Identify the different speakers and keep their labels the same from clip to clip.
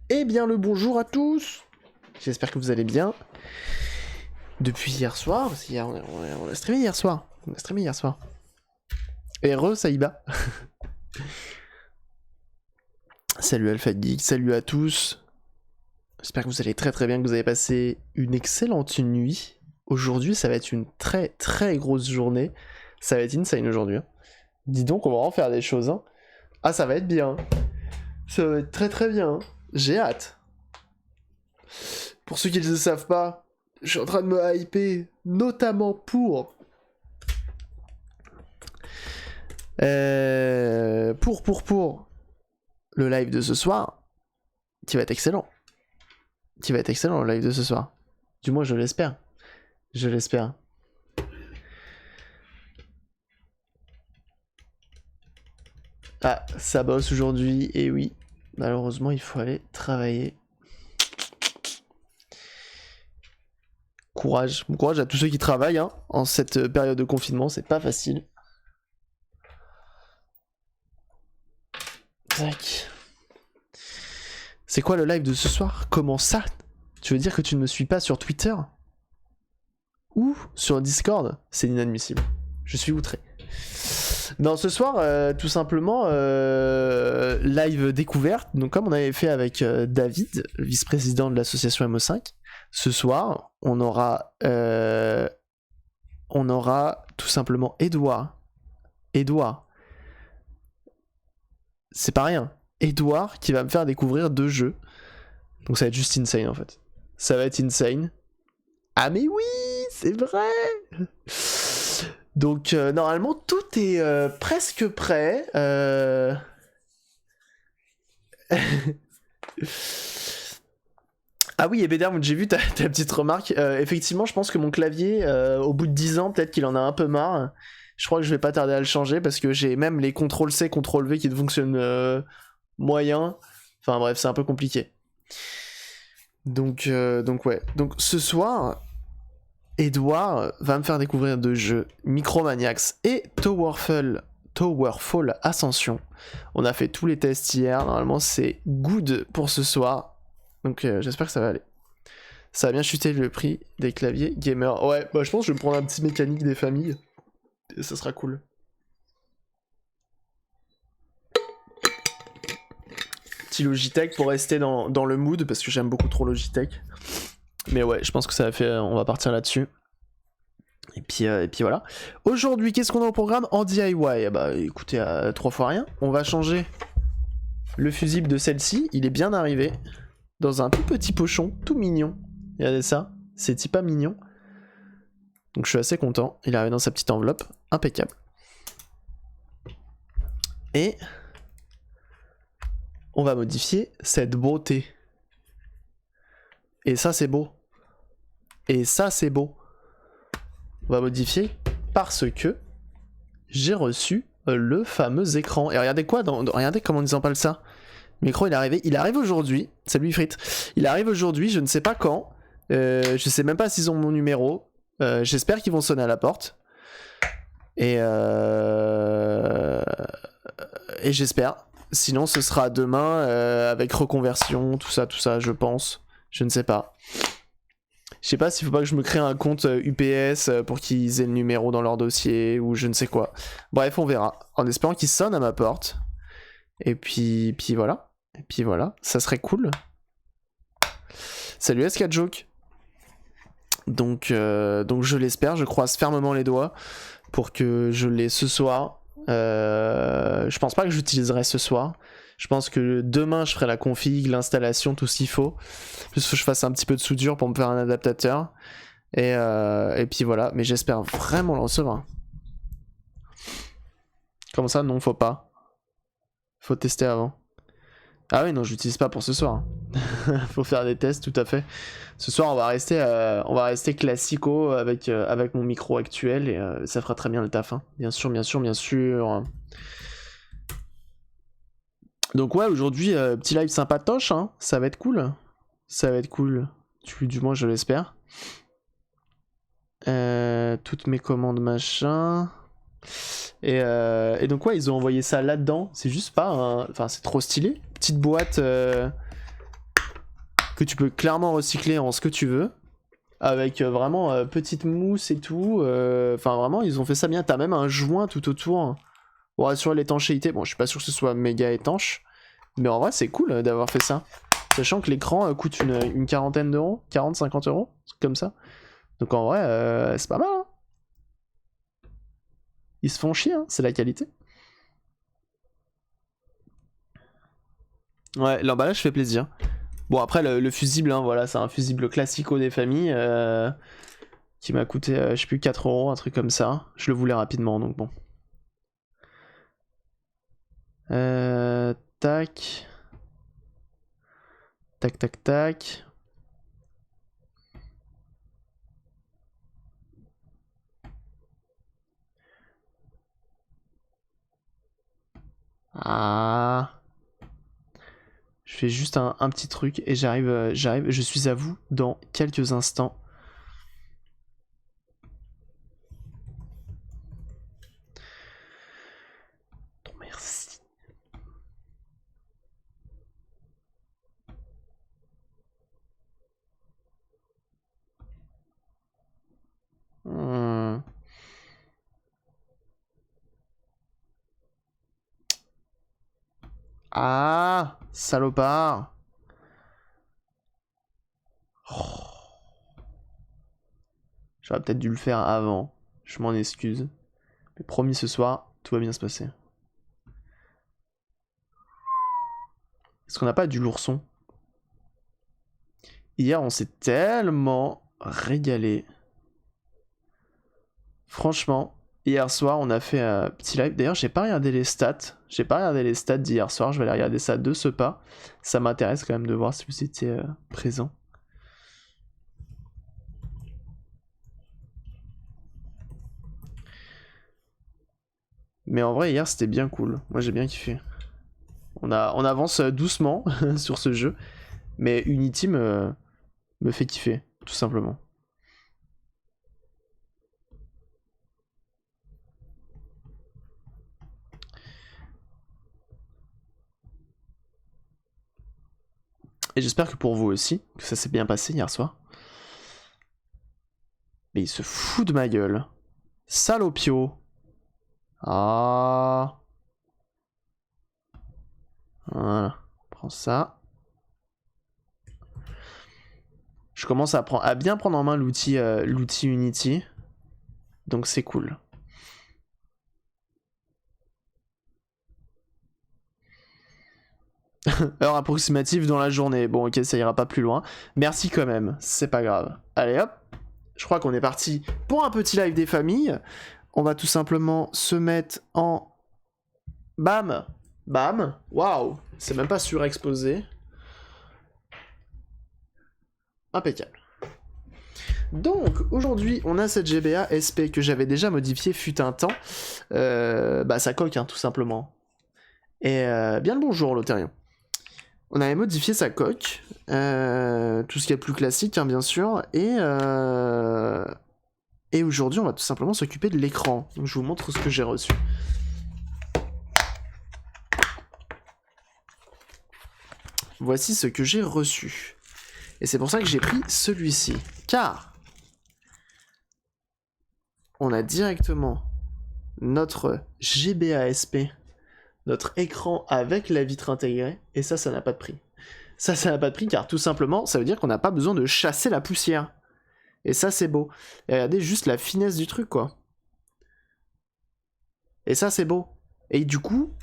Speaker 1: Eh bien le bonjour à tous. J'espère que vous allez bien. Depuis hier soir, parce qu'hier on a streamé hier soir. On a streamé hier soir. Et Saïba. Salut Alpha Geek, salut à tous. J'espère que vous allez très bien, que vous avez passé une excellente nuit. Aujourd'hui, ça va être une très grosse journée. Ça va être insane aujourd'hui. Dis donc, on va en faire des choses. Hein. Ah, ça va être bien. Ça va être très bien. J'ai hâte. Pour ceux qui ne le savent pas, je suis en train de me hyper, notamment pour le live de ce soir, qui va être excellent. Qui va être excellent, le live de ce soir. Du moins, je l'espère. Je l'espère. Ah, ça bosse aujourd'hui, et oui. Malheureusement, il faut aller travailler. Courage. Bon courage à tous ceux qui travaillent, hein, en cette période de confinement, c'est pas facile. Tac. C'est quoi le live de ce soir? Comment ça? Tu veux dire que tu ne me suis pas sur Twitter? Ou sur Discord? C'est inadmissible. Je suis outré. Non, ce soir, tout simplement, live découverte. Donc, comme on avait fait avec David, vice-président de l'association MO5, ce soir, on aura tout simplement Edouard. C'est pas rien. Edouard qui va me faire découvrir 2 jeux. Donc, ça va être juste insane en fait. Ça va être insane. Ah, mais oui, c'est vrai! Donc normalement tout est presque prêt. Ah oui, et Bedermoud, j'ai vu ta petite remarque. Effectivement, je pense que mon clavier, au bout de 10 ans, peut-être qu'il en a un peu marre. Je crois que je vais pas tarder à le changer parce que j'ai même les CTRL-C, CTRL-V qui fonctionnent moyen. Enfin bref, c'est un peu compliqué. Donc ouais. Donc ce soir, Edouard va me faire découvrir 2 jeux, Micromaniacs et Towerfall Ascension. On a fait tous les tests hier, normalement c'est good pour ce soir. Donc j'espère que ça va aller. Ça va bien chuter le prix des claviers gamer. Ouais, bah je pense que je vais me prendre un petit mécanique des familles. Et ça sera cool. Petit Logitech pour rester dans le mood, parce que j'aime beaucoup trop Logitech. Mais ouais, je pense que ça va faire. On va partir là-dessus. Et puis voilà. Aujourd'hui, qu'est-ce qu'on a au programme en DIY? Bah écoutez, à 3 fois rien. On va changer le fusible de celle-ci. Il est bien arrivé. Dans un tout petit pochon, tout mignon. Regardez ça. C'est pas mignon. Donc je suis assez content. Il est arrivé dans sa petite enveloppe. Impeccable. Et on va modifier cette beauté. Et ça, c'est beau. Et ça, c'est beau. On va modifier parce que j'ai reçu le fameux écran. Et regardez quoi, regardez comment ils en parlent ça. Le micro, il arrive aujourd'hui. Salut Frites. Il arrive aujourd'hui, je ne sais pas quand. Je sais même pas s'ils ont mon numéro. J'espère qu'ils vont sonner à la porte. Et j'espère. Sinon, ce sera demain avec reconversion, tout ça, je pense. Je ne sais pas. Je sais pas s'il faut pas que je me crée un compte UPS pour qu'ils aient le numéro dans leur dossier ou je ne sais quoi. Bref, on verra. En espérant qu'ils sonnent à ma porte. Et puis voilà. Et puis voilà. Ça serait cool. Salut SK-Joke. Donc je l'espère. Je croise fermement les doigts pour que je l'ai ce soir. Je pense pas que j'utiliserai ce soir. Je pense que demain je ferai la config, l'installation, tout ce qu'il faut. Plus faut que je fasse un petit peu de soudure pour me faire un adaptateur. Et puis voilà. Mais j'espère vraiment le recevoir. Comment ça? Non, faut pas. Faut tester avant. Ah oui, non, je l'utilise pas pour ce soir. Faut faire des tests, tout à fait. Ce soir, on va rester classico avec mon micro actuel et ça fera très bien le taf. Hein. Bien sûr. Donc ouais, aujourd'hui, petit live sympatoche, hein. Ça va être cool. Du moins, je l'espère. Toutes mes commandes, machin. Et donc ouais, ils ont envoyé ça là-dedans. C'est juste pas... Enfin, c'est trop stylé. Petite boîte que tu peux clairement recycler en ce que tu veux. Avec vraiment petite mousse et tout. Enfin vraiment ils ont fait ça bien. T'as même un joint tout autour pour assurer l'étanchéité. Bon je suis pas sûr que ce soit méga étanche. Mais en vrai c'est cool d'avoir fait ça. Sachant que l'écran coûte une quarantaine d'euros. 40-50 euros. Comme ça. Donc en vrai c'est pas mal. Hein. Ils se font chier, hein, c'est la qualité. Ouais, l'emballage fait plaisir. Bon après le fusible, hein, voilà, c'est un fusible classico des familles qui m'a coûté, je sais plus, 4 euros, un truc comme ça. Je le voulais rapidement, donc bon. Tac. Tac, tac, tac. Ah. Je fais juste un petit truc et j'arrive, je suis à vous dans quelques instants. Merci. Ah, salopard. Oh. J'aurais peut-être dû le faire avant. Je m'en excuse. Mais promis, ce soir, tout va bien se passer. Est-ce qu'on n'a pas du l'ourson? Hier, on s'est tellement régalé. Franchement, hier soir, on a fait un petit live. D'ailleurs, j'ai pas regardé les stats. J'ai pas regardé les stats d'hier soir. Je vais aller regarder ça de ce pas. Ça m'intéresse quand même de voir si vous étiez présent. Mais en vrai, hier, c'était bien cool. Moi, j'ai bien kiffé. On avance doucement sur ce jeu. Mais Unity me fait kiffer, tout simplement. Et j'espère que pour vous aussi, que ça s'est bien passé hier soir. Mais il se fout de ma gueule. Salopio. Ah. Voilà. Prends ça. Je commence à bien prendre en main l'outil Unity. Donc c'est cool. Heure approximative dans la journée. Bon ok, ça ira pas plus loin. Merci quand même, c'est pas grave. Allez hop. Je crois qu'on est parti pour un petit live des familles. On va tout simplement se mettre en... Bam. Bam. Waouh. C'est même pas surexposé. Impeccable. Donc aujourd'hui on a cette GBA SP que j'avais déjà modifiée fut un temps. Bah sa coque hein, tout simplement. Et bien le bonjour Lotérion. On avait modifié sa coque, tout ce qui est plus classique hein, bien sûr, et aujourd'hui on va tout simplement s'occuper de l'écran. Donc je vous montre ce que j'ai reçu. Voici ce que j'ai reçu. Et c'est pour ça que j'ai pris celui-ci. Car on a directement notre GBA SP, notre écran avec la vitre intégrée, et ça n'a pas de prix. Ça n'a pas de prix car tout simplement, ça veut dire qu'on n'a pas besoin de chasser la poussière. Et ça, c'est beau. Et regardez juste la finesse du truc, quoi. Et ça, c'est beau. Et du coup,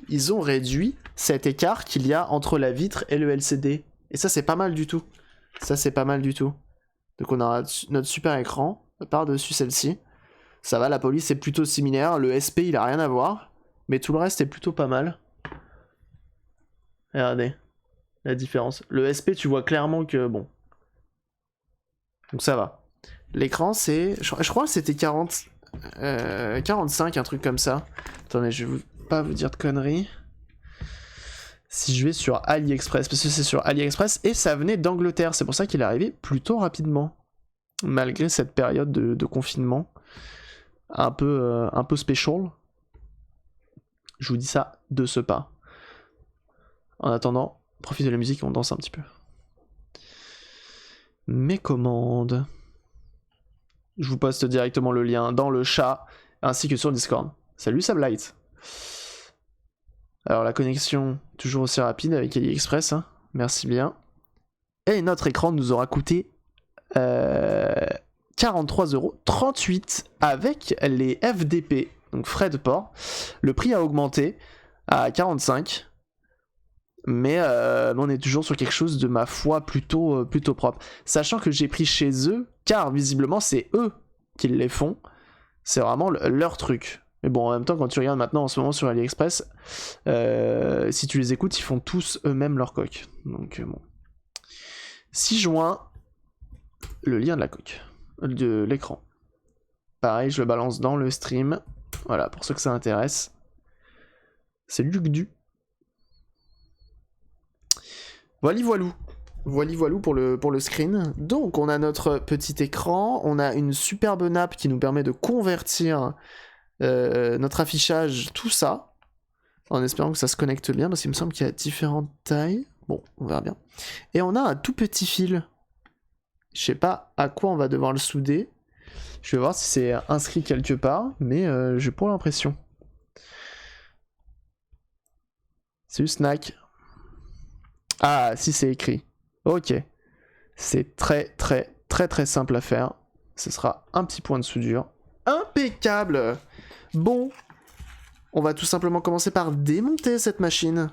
Speaker 1: ils ont réduit cet écart qu'il y a entre la vitre et le LCD. Et ça, c'est pas mal du tout. Ça, c'est pas mal du tout. Donc on a notre super écran par-dessus celle-ci. Ça va, la police est plutôt similaire. Le SP, il a rien à voir. Mais tout le reste est plutôt pas mal. Regardez la différence. Le SP, tu vois clairement que, bon... Donc ça va. L'écran, c'est... Je crois que c'était 45, un truc comme ça. Attendez, je vais pas vous dire de conneries. Si je vais sur AliExpress, parce que c'est sur AliExpress, et ça venait d'Angleterre, c'est pour ça qu'il est arrivé plutôt rapidement. Malgré cette période de confinement. Un peu special. Je vous dis ça de ce pas. En attendant, profite de la musique et on danse un petit peu. Mes commandes. Je vous poste directement le lien dans le chat ainsi que sur Discord. Salut Sablight. Alors la connexion toujours aussi rapide avec AliExpress, hein. Merci bien. Et notre écran nous aura coûté 43,38€ avec les FDP, donc frais de port. Le prix a augmenté à 45, mais on est toujours sur quelque chose de ma foi plutôt propre. Sachant que j'ai pris chez eux, car visiblement c'est eux qui les font. C'est vraiment leur truc. Mais bon, en même temps, quand tu regardes maintenant en ce moment sur AliExpress, si tu les écoutes, ils font tous eux-mêmes leur coque. Donc bon. 6 juin, le lien de la coque, de l'écran. Pareil, je le balance dans le stream. Voilà, pour ceux que ça intéresse. C'est Luc Du. Voilà voilou. Voili voilou pour le screen. Donc on a notre petit écran, on a une superbe nappe qui nous permet de convertir notre affichage, tout ça, en espérant que ça se connecte bien, parce qu'il me semble qu'il y a différentes tailles. Bon, on verra bien. Et on a un tout petit fil. Je sais pas à quoi on va devoir le souder. Je vais voir si c'est inscrit quelque part, mais j'ai pas l'impression. Salut Snack. Ah, si c'est écrit. Ok. C'est très simple à faire. Ce sera un petit point de soudure. Impeccable. Bon. On va tout simplement commencer par démonter cette machine.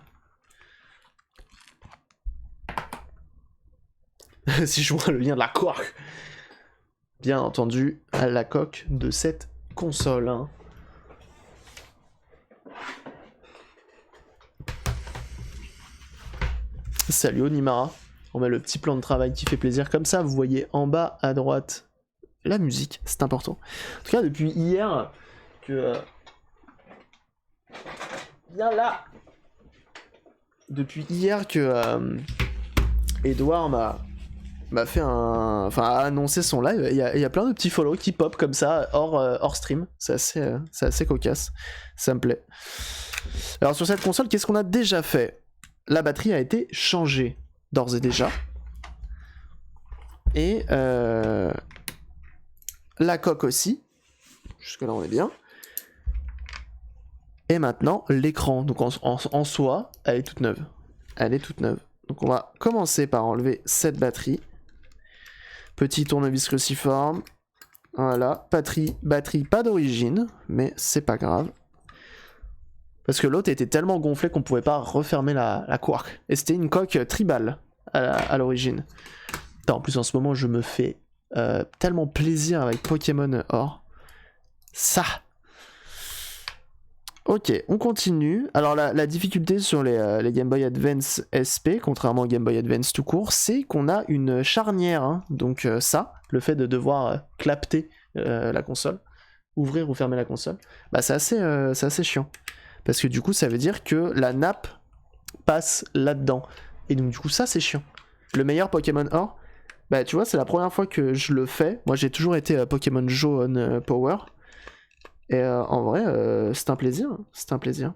Speaker 1: Si je vois le lien de la coque. Bien entendu, à la coque de cette console. Hein. Salut Onimara. On met le petit plan de travail qui fait plaisir. Comme ça, vous voyez en bas à droite la musique. C'est important. En tout cas, depuis hier que... Viens là. Depuis hier que Edouard m'a fait a annoncé son live. Il y a plein de petits follow qui pop comme ça hors stream. C'est assez cocasse. Ça me plaît. Alors sur cette console, qu'est-ce qu'on a déjà fait? La batterie a été changée d'ores et déjà. Et la coque aussi. Jusque là on est bien. Et maintenant l'écran. Donc en soi, elle est toute neuve. Elle est toute neuve. Donc on va commencer par enlever cette batterie. Petit tournevis cruciforme. Voilà. Batterie pas d'origine, mais c'est pas grave. Parce que l'autre était tellement gonflé qu'on pouvait pas refermer la coque. Et c'était une coque tribal à l'origine. En plus en ce moment je me fais tellement plaisir avec Pokémon Or. Ça. Ok, on continue. Alors la difficulté sur les Game Boy Advance SP, contrairement au Game Boy Advance tout court, c'est qu'on a une charnière. Hein. Donc ça, le fait de devoir clapter la console, ouvrir ou fermer la console, bah c'est assez chiant. Parce que du coup ça veut dire que la nappe passe là-dedans. Et donc du coup ça c'est chiant. Le meilleur Pokémon Or, bah tu vois c'est la première fois que je le fais. Moi j'ai toujours été Pokémon Jaune Power. Et en vrai, c'est un plaisir. C'est un plaisir.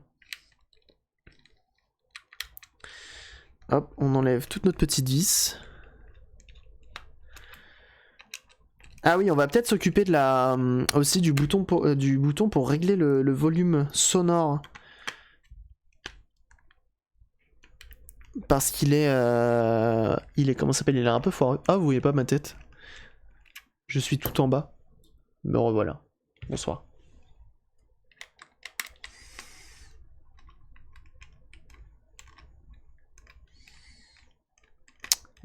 Speaker 1: Hop, on enlève toute notre petite vis. Ah oui, on va peut-être s'occuper de aussi du bouton pour régler le volume sonore. Parce qu'il est... comment ça s'appelle? Il est un peu foireux. Ah, vous voyez pas ma tête? Je suis tout en bas. Me revoilà. Bonsoir.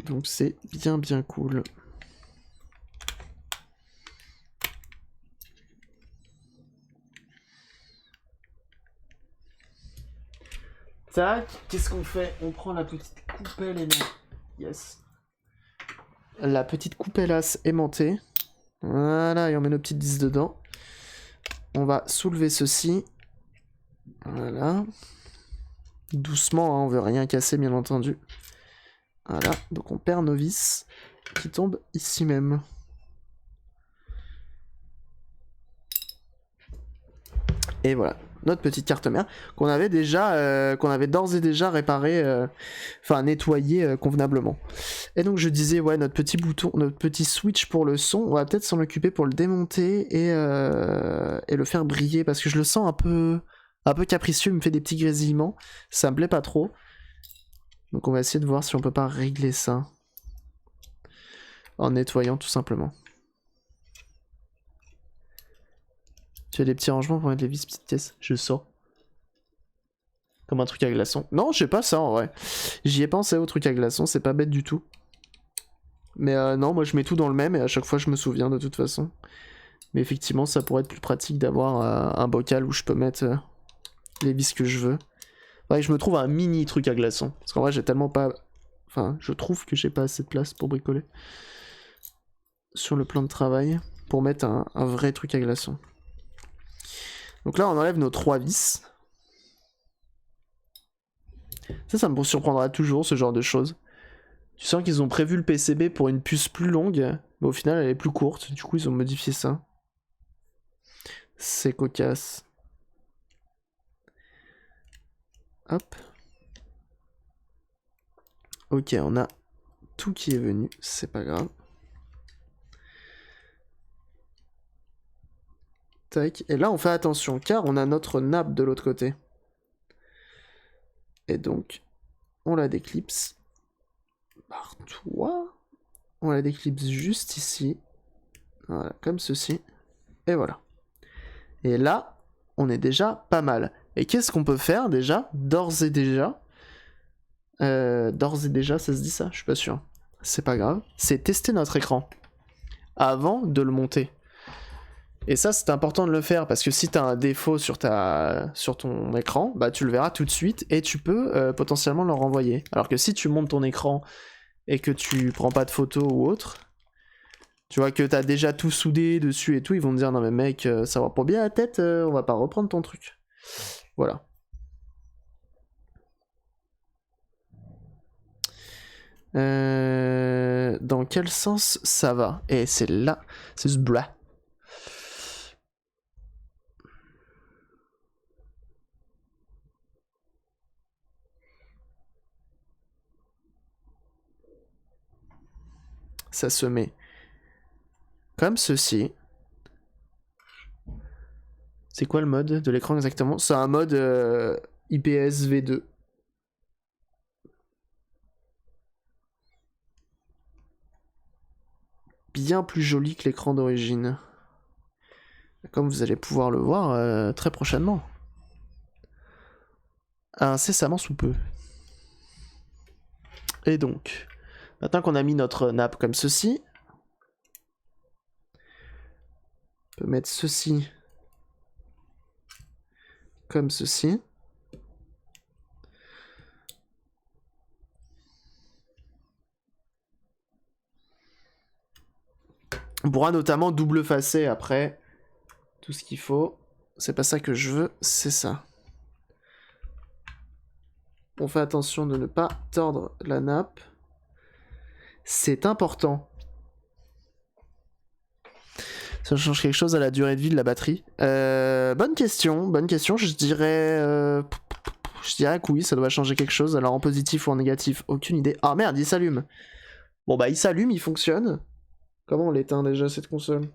Speaker 1: Donc c'est bien cool. Tac, qu'est-ce qu'on fait? On prend la petite coupelle aimantée. Yes. La petite coupellasse aimantée. Voilà, et on met nos petites vis dedans. On va soulever ceci. Voilà. Doucement, hein, on veut rien casser bien entendu. Voilà, donc on perd nos vis qui tombent ici même. Et voilà. notre petite carte mère qu'on avait déjà, qu'on avait d'ores et déjà réparé, enfin nettoyé convenablement. Et donc je disais, ouais, notre petit bouton, notre petit switch pour le son, on va peut-être s'en occuper pour le démonter et le faire briller parce que je le sens un peu capricieux, il me fait des petits grésillements, ça me plaît pas trop. Donc on va essayer de voir si on peut pas régler ça en nettoyant tout simplement. Tu as des petits rangements pour mettre les vis petites pièces. Je sors. Comme un truc à glaçons. Non, je sais pas ça en vrai. J'y ai pensé au truc à glaçons, c'est pas bête du tout. Mais non, moi je mets tout dans le même et à chaque fois je me souviens de toute façon. Mais effectivement, ça pourrait être plus pratique d'avoir un bocal où je peux mettre les vis que je veux. Ouais, je me trouve un mini truc à glaçons. Parce qu'en vrai, j'ai tellement pas. Enfin, je trouve que j'ai pas assez de place pour bricoler. Sur le plan de travail. Pour mettre un vrai truc à glaçons. Donc là, on enlève nos 3 vis. Ça me surprendra toujours, ce genre de choses. Tu sens qu'ils ont prévu le PCB pour une puce plus longue, mais au final, elle est plus courte. Du coup, ils ont modifié ça. C'est cocasse. Hop. Ok, on a tout qui est venu. C'est pas grave. Tac. Et là, on fait attention, car on a notre nappe de l'autre côté. Et donc, on la déclipse par toi. On la déclipse juste ici. Voilà, comme ceci. Et voilà. Et là, on est déjà pas mal. Et qu'est-ce qu'on peut faire déjà, d'ores et déjà d'ores et déjà, ça se dit ça? Je suis pas sûr. C'est pas grave. C'est tester notre écran avant de le monter. Et ça, c'est important de le faire parce que si t'as un défaut sur ton écran, bah tu le verras tout de suite et tu peux potentiellement le renvoyer. Alors que si tu montes ton écran et que tu prends pas de photos ou autre, tu vois que t'as déjà tout soudé dessus et tout, ils vont te dire non mais mec, ça va pas bien la tête, on va pas reprendre ton truc. Voilà. Dans quel sens ça va? Et c'est là, c'est ce blah. Ça se met comme ceci. C'est quoi le mode de l'écran exactement? C'est un mode IPS V2. Bien plus joli que l'écran d'origine. Comme vous allez pouvoir le voir très prochainement. Incessamment sous peu. Et donc, maintenant qu'on a mis notre nappe comme ceci, on peut mettre ceci comme ceci. On pourra notamment double facer après tout ce qu'il faut. C'est pas ça que je veux, c'est ça. On fait attention de ne pas tordre la nappe. C'est important. Ça change quelque chose à la durée de vie de la batterie. Bonne question, je dirais que oui, ça doit changer quelque chose. Alors en positif ou en négatif, aucune idée. Ah merde, il s'allume. Bon bah il s'allume, il fonctionne. Comment on l'éteint déjà cette console?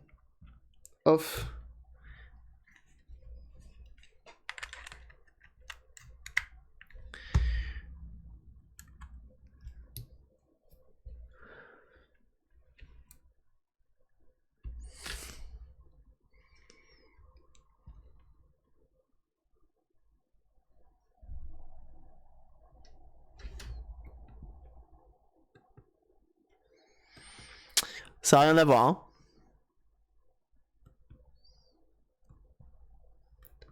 Speaker 1: Off. Ça a rien à voir, hein.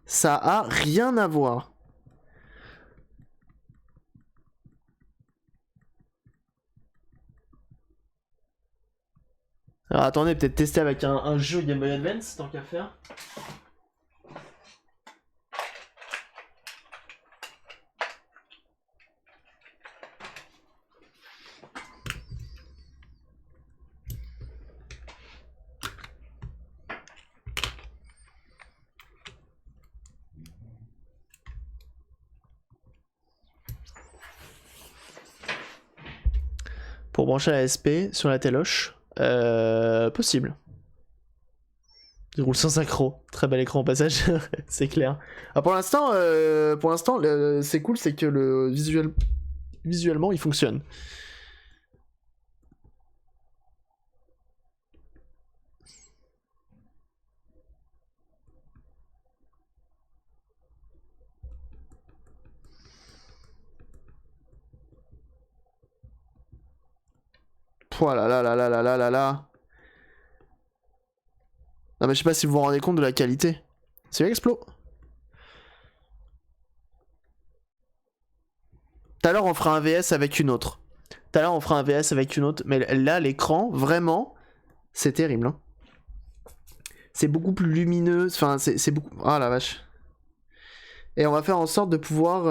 Speaker 1: Ça a rien à voir. Alors attendez, peut-être tester avec un jeu Game Boy Advance, tant qu'à faire. Pour brancher la SP sur la téloche. Possible. Il roule sans synchro. Très bel écran au passage, c'est clair. Ah, pour l'instant, c'est cool, c'est que visuellement, il fonctionne. Oh là là là là là là là là. Non mais je sais pas si vous vous rendez compte de la qualité. C'est Explo. Tout à l'heure on fera un VS avec une autre. Mais là l'écran, vraiment, c'est terrible. Hein. C'est beaucoup plus lumineux. Enfin, c'est beaucoup. Ah la vache. Et on va faire en sorte de pouvoir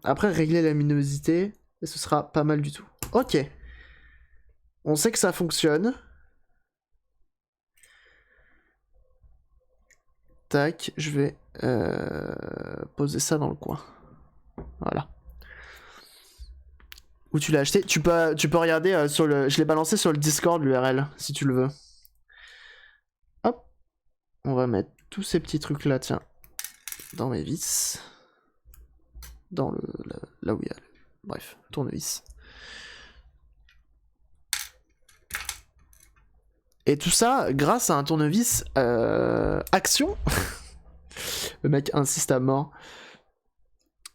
Speaker 1: après régler la luminosité. Et ce sera pas mal du tout. Ok. On sait que ça fonctionne. Tac, je vais poser ça dans le coin. Voilà. Où tu l'as acheté? Tu peux regarder sur le... Je l'ai balancé sur le Discord, l'URL, si tu le veux. Hop. On va mettre tous ces petits trucs là, tiens, dans mes vis. Dans le... Là où il y a... Bref, tournevis. Et tout ça grâce à un tournevis action. Le mec insiste à mort.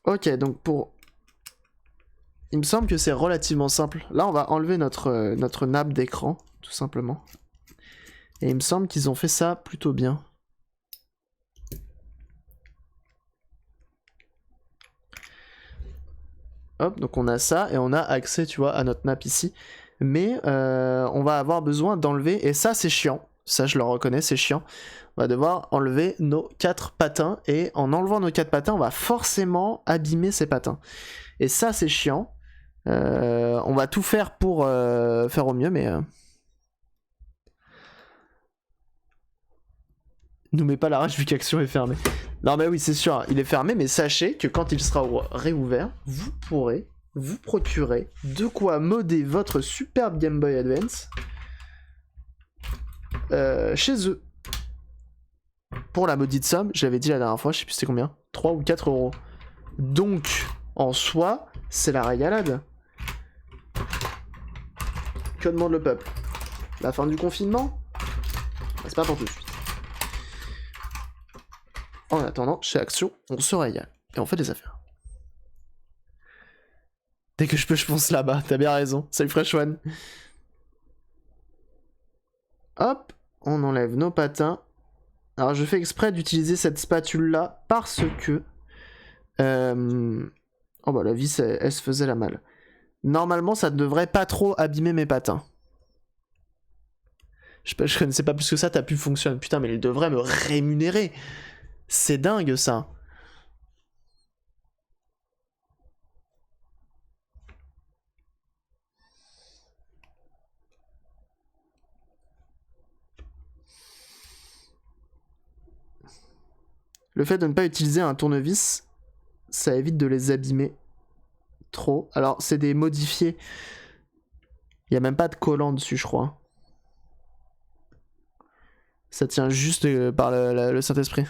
Speaker 1: Ok, donc pour... Il me semble que c'est relativement simple. Là, on va enlever notre nappe d'écran, tout simplement. Et il me semble qu'ils ont fait ça plutôt bien. Hop, donc on a ça et on a accès, tu vois, à notre nappe ici. Mais on va avoir besoin d'enlever, et ça c'est chiant, ça je le reconnais, c'est chiant. On va devoir enlever nos 4 patins, et en enlevant nos 4 patins, on va forcément abîmer ces patins. Et ça c'est chiant. On va tout faire pour faire au mieux, mais... Nous met pas la rage vu qu'Action est fermée. Non mais oui, c'est sûr, il est fermé, mais sachez que quand il sera réouvert, vous pourrez vous procurer de quoi modder votre superbe Game Boy Advance chez eux. Pour la maudite somme, j'avais dit la dernière fois, je sais plus c'était combien, 3 ou 4 euros. Donc, en soi, c'est la régalade. Que demande le peuple? La fin du confinement? C'est pas pour tout de suite. En attendant, chez Action, on se régale. Et on fait des affaires. Dès que je peux, je fonce là-bas. T'as bien raison. Salut Fresh One. Hop, on enlève nos patins. Alors je fais exprès d'utiliser cette spatule-là parce que... Oh bah la vis, elle se faisait la malle. Normalement, ça ne devrait pas trop abîmer mes patins. Je connaissais pas plus que ça, ta pub fonctionne. Putain, mais il devrait me rémunérer. C'est dingue, ça. Le fait de ne pas utiliser un tournevis, ça évite de les abîmer trop. Alors, c'est des modifiés. Il n'y a même pas de collant dessus, je crois. Ça tient juste par le Saint-Esprit.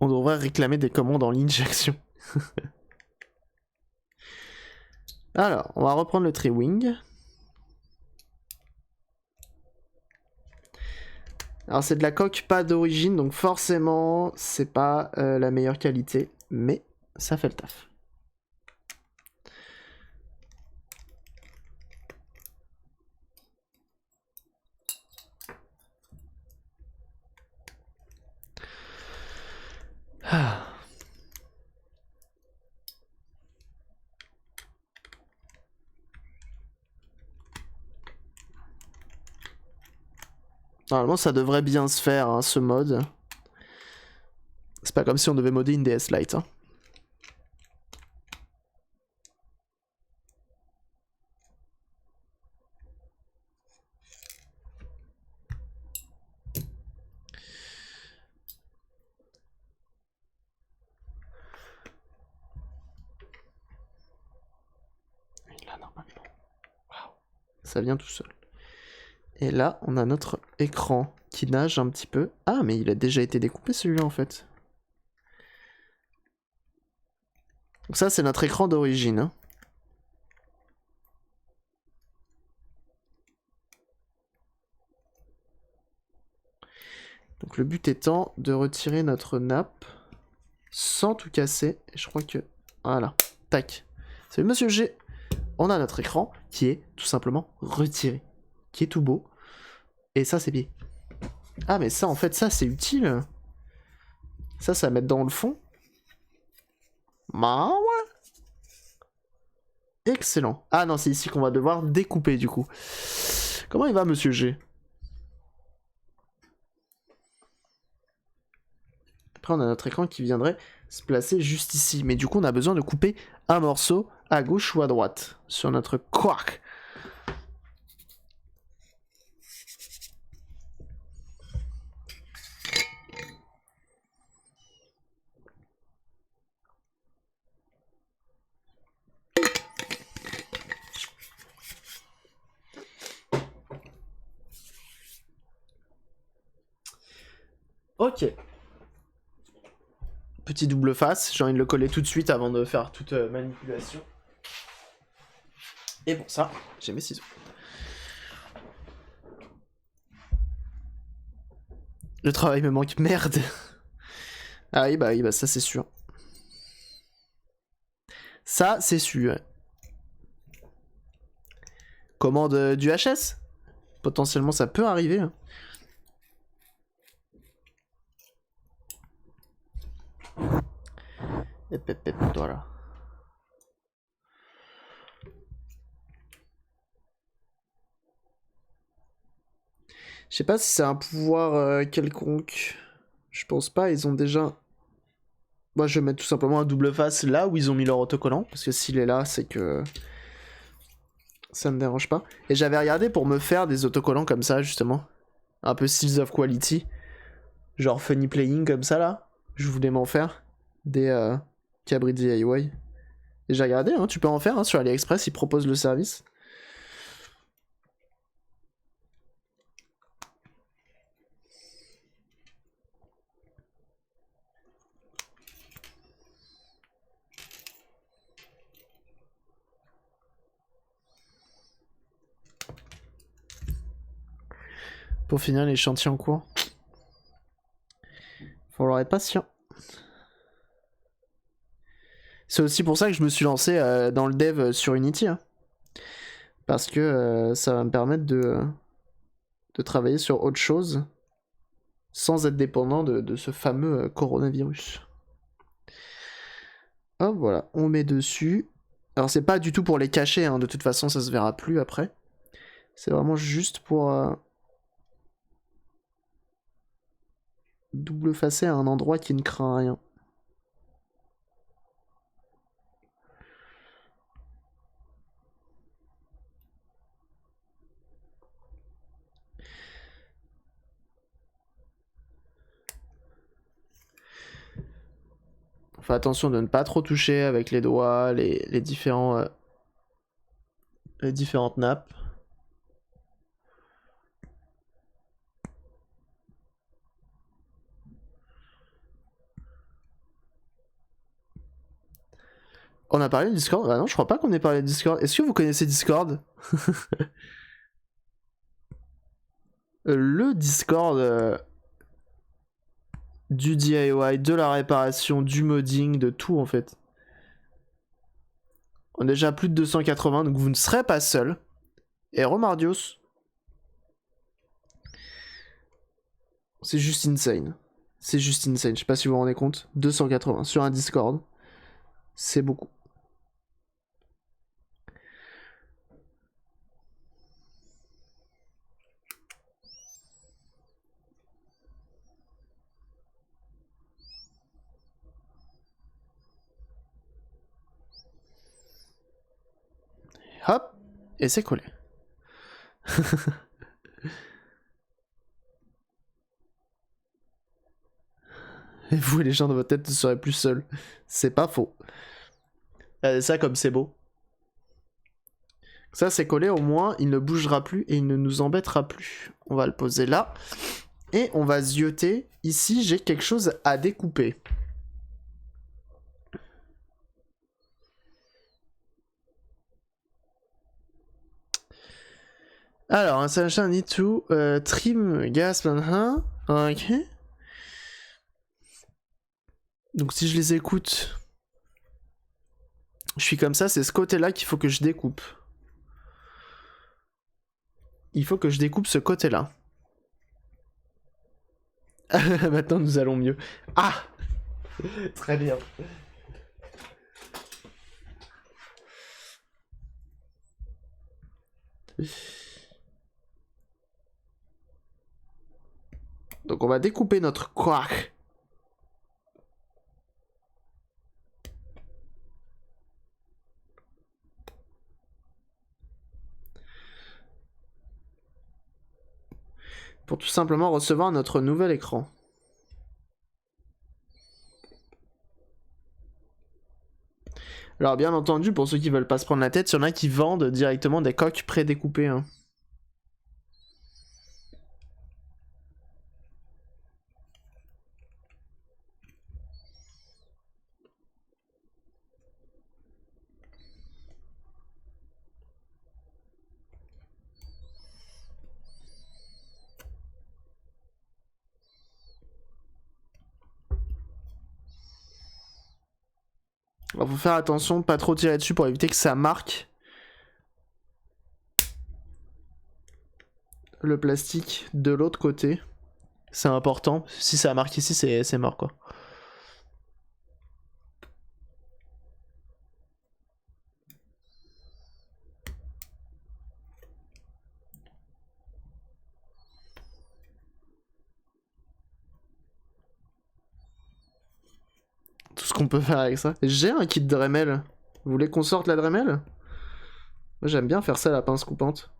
Speaker 1: On devrait réclamer des commandes en ligne chez Action. Alors, on va reprendre le Tri-Wing. Alors c'est de la coque pas d'origine, donc forcément c'est pas la meilleure qualité, mais ça fait le taf. Ah. Normalement ça devrait bien se faire, hein, ce mode. C'est pas comme si on devait modder une DS Lite. Hein. Ça vient tout seul. Et là, on a notre écran qui nage un petit peu. Ah, mais il a déjà été découpé celui-là en fait. Donc ça, c'est notre écran d'origine. Hein. Donc le but étant de retirer notre nappe sans tout casser. Et je crois que... Voilà. Tac. Salut Monsieur G. On a notre écran qui est tout simplement retiré. Qui est tout beau. Et ça, c'est bien. Ah, mais ça, en fait, ça, c'est utile. Ça va mettre dans le fond. Bah ouais. Excellent. Ah non, c'est ici qu'on va devoir découper, du coup. Comment il va, Monsieur G? Après, on a notre écran qui viendrait se placer juste ici. Mais du coup, on a besoin de couper un morceau à gauche ou à droite sur notre quark. Ok. Petit double face, j'ai envie de le coller tout de suite avant de faire toute manipulation. Et pour ça, j'ai mes ciseaux. Le travail me manque, merde. Ah oui, bah ça c'est sûr. Ça c'est sûr. Commande du HS. Potentiellement ça peut arriver. Hein. Voilà. Je sais pas si c'est un pouvoir quelconque. Je pense pas, ils ont déjà... Moi je vais mettre tout simplement un double face là où ils ont mis leur autocollant. Parce que s'il est là, c'est que... Ça me dérange pas. Et j'avais regardé pour me faire des autocollants comme ça, justement. Un peu Seals of Quality. Genre Funny Playing comme ça, là. Je voulais m'en faire. Des cabris DIY. Et j'ai regardé, hein, tu peux en faire hein, sur AliExpress, ils proposent le service. Pour finir les chantiers en cours. Falloir être patient. C'est aussi pour ça que je me suis lancé dans le dev sur Unity. Hein. Parce que ça va me permettre de travailler sur autre chose sans être dépendant de ce fameux coronavirus. Hop, voilà, on met dessus. Alors c'est pas du tout pour les cacher, hein, de toute façon ça se verra plus après. C'est vraiment juste pour double facer à un endroit qui ne craint rien. Fais attention de ne pas trop toucher avec les doigts les différentes nappes. On a parlé de Discord? Ah non, je crois pas qu'on ait parlé de Discord. Est-ce que vous connaissez Discord? Le Discord du DIY, de la réparation, du modding, de tout en fait. On est déjà à plus de 280, donc vous ne serez pas seul. Et Romardios. C'est juste insane. C'est juste insane, je sais pas si vous vous rendez compte. 280 sur un Discord. C'est beaucoup. Hop, et c'est collé. Et vous, les gens dans votre tête, ne serez plus seuls. C'est pas faux. Regardez ça comme c'est beau. Ça c'est collé, au moins il ne bougera plus et il ne nous embêtera plus. On va le poser là. Et on va zioter. Ici j'ai quelque chose à découper. Alors, un sachet need to trim gas, ok. Donc si je les écoute, je suis comme ça, c'est ce côté-là qu'il faut que je découpe. Il faut que je découpe ce côté-là. Maintenant nous allons mieux. Ah, très bien. Donc on va découper notre quark. Pour tout simplement recevoir notre nouvel écran. Alors bien entendu, pour ceux qui veulent pas se prendre la tête, il y en a qui vendent directement des coques prédécoupées. Hein. Alors faut faire attention, pas trop tirer dessus pour éviter que ça marque le plastique de l'autre côté. C'est important. Si ça marque ici, c'est mort quoi. Tout ce qu'on peut faire avec ça. J'ai un kit Dremel. Vous voulez qu'on sorte la Dremel? Moi j'aime bien faire ça, la pince coupante.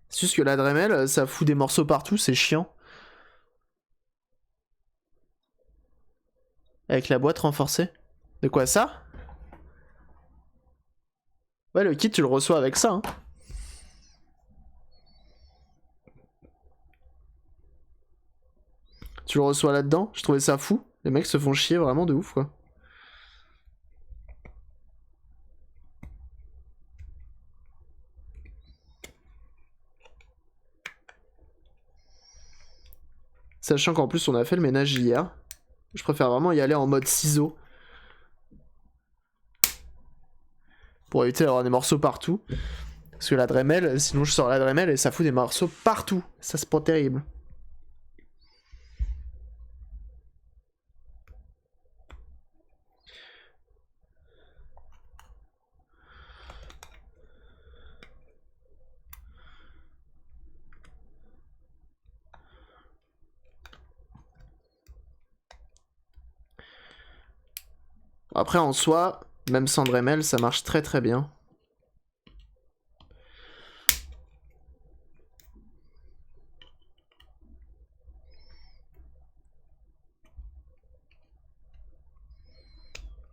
Speaker 1: C'est juste que la Dremel, ça fout des morceaux partout, c'est chiant. Avec la boîte renforcée. De quoi ça? Ouais, le kit tu le reçois avec ça. Hein. Tu le reçois là-dedans. Je trouvais ça fou. Les mecs se font chier vraiment de ouf quoi. Sachant qu'en plus on a fait le ménage hier. Je préfère vraiment y aller en mode ciseaux. Pour éviter d'avoir des morceaux partout. Parce que la Dremel, sinon je sors la Dremel et ça fout des morceaux partout. Ça c'est pas terrible. Après en soi, même sans Dremel, ça marche très très bien.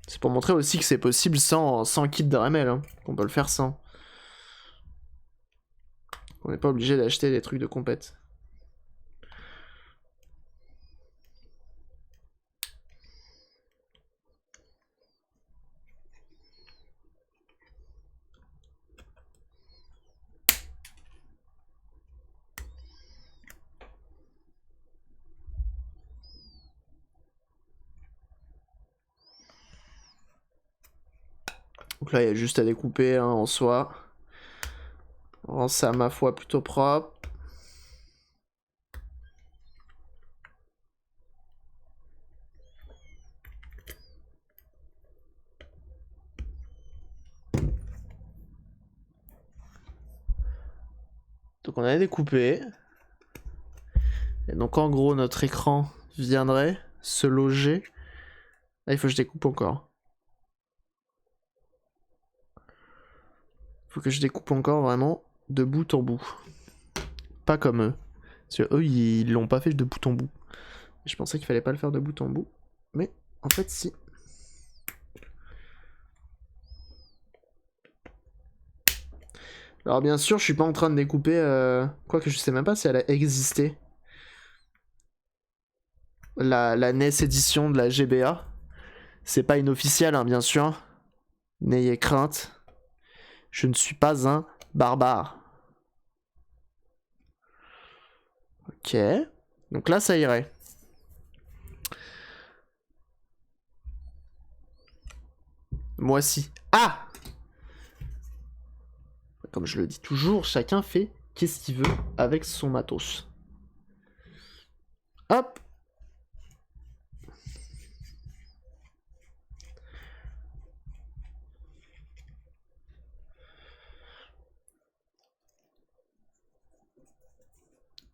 Speaker 1: C'est pour montrer aussi que c'est possible sans kit Dremel. Hein. On peut le faire sans. On n'est pas obligé d'acheter des trucs de compète. Donc là, il y a juste à découper hein, en soi. On rend ça, ma foi, plutôt propre. Donc on a découpé. Et donc en gros, notre écran viendrait se loger. Là, il faut que je découpe encore. Il faut que je découpe encore vraiment de bout en bout. Pas comme eux. Parce que eux, ils l'ont pas fait de bout en bout. Je pensais qu'il fallait pas le faire de bout en bout. Mais en fait, si. Alors bien sûr, je suis pas en train de découper... Quoique je sais même pas si elle a existé. La NES édition de la GBA. C'est pas inofficiel, hein, bien sûr. N'ayez crainte. Je ne suis pas un barbare. Ok. Donc là, ça irait. Moi aussi. Ah! Comme je le dis toujours, chacun fait qu'est-ce qu'il veut avec son matos. Hop!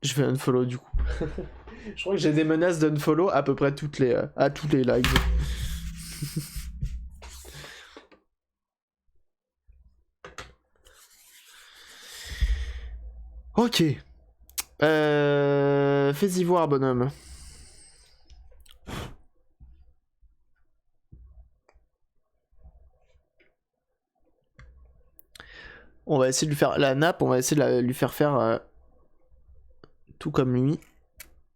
Speaker 1: Je vais unfollow du coup. Je crois que j'ai des menaces d'unfollow à peu près à tous les lives. Ok. Fais-y voir, bonhomme. On va essayer de lui faire la nappe, on va essayer de lui faire faire tout comme lui.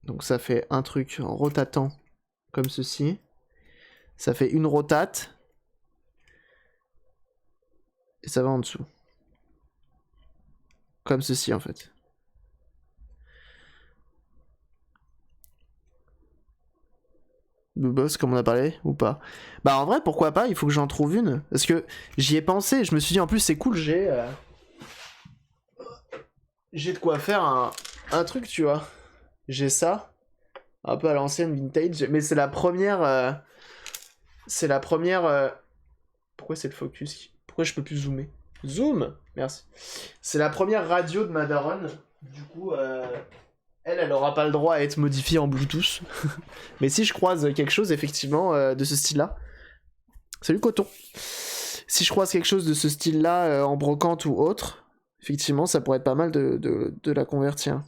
Speaker 1: Donc ça fait un truc en rotatant comme ceci. Ça fait une rotate. Et ça va en dessous. Comme ceci en fait. Le boss comme on a parlé ou pas? Bah en vrai pourquoi pas, il faut que j'en trouve une. Parce que j'y ai pensé, je me suis dit en plus c'est cool, j'ai de quoi faire un truc tu vois. J'ai ça. Un peu à l'ancienne vintage. Mais c'est la première... c'est la première... Pourquoi c'est le focus? Pourquoi je peux plus zoomer? Zoom! Merci. C'est la première radio de ma daronne. Du coup, elle aura pas le droit à être modifiée en Bluetooth. Mais si je croise quelque chose, effectivement, de ce style-là... Salut Coton! Si je croise quelque chose de ce style-là, en brocante ou autre, effectivement, ça pourrait être pas mal de la convertir.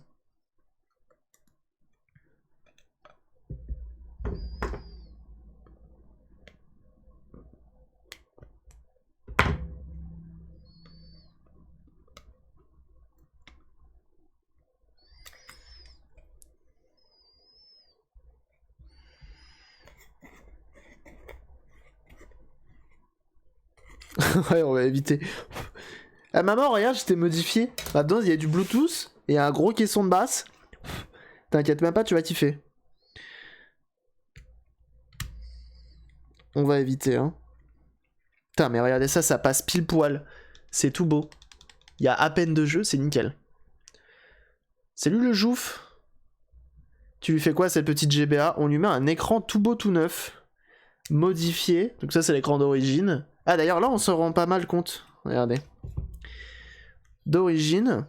Speaker 1: Ouais, on va éviter. Ah, maman, regarde, je t'ai modifié. Maintenant, il y a du Bluetooth et un gros caisson de basse. T'inquiète même pas, tu vas kiffer. On va éviter, hein. Putain, mais regardez ça, ça passe pile poil. C'est tout beau. Il y a à peine de jeu, c'est nickel. Salut le jouf. Tu lui fais quoi, cette petite GBA? On lui met un écran tout beau, tout neuf. Modifié. Donc ça, c'est l'écran d'origine. Ah, d'ailleurs, là, on se rend pas mal compte. Regardez. D'origine.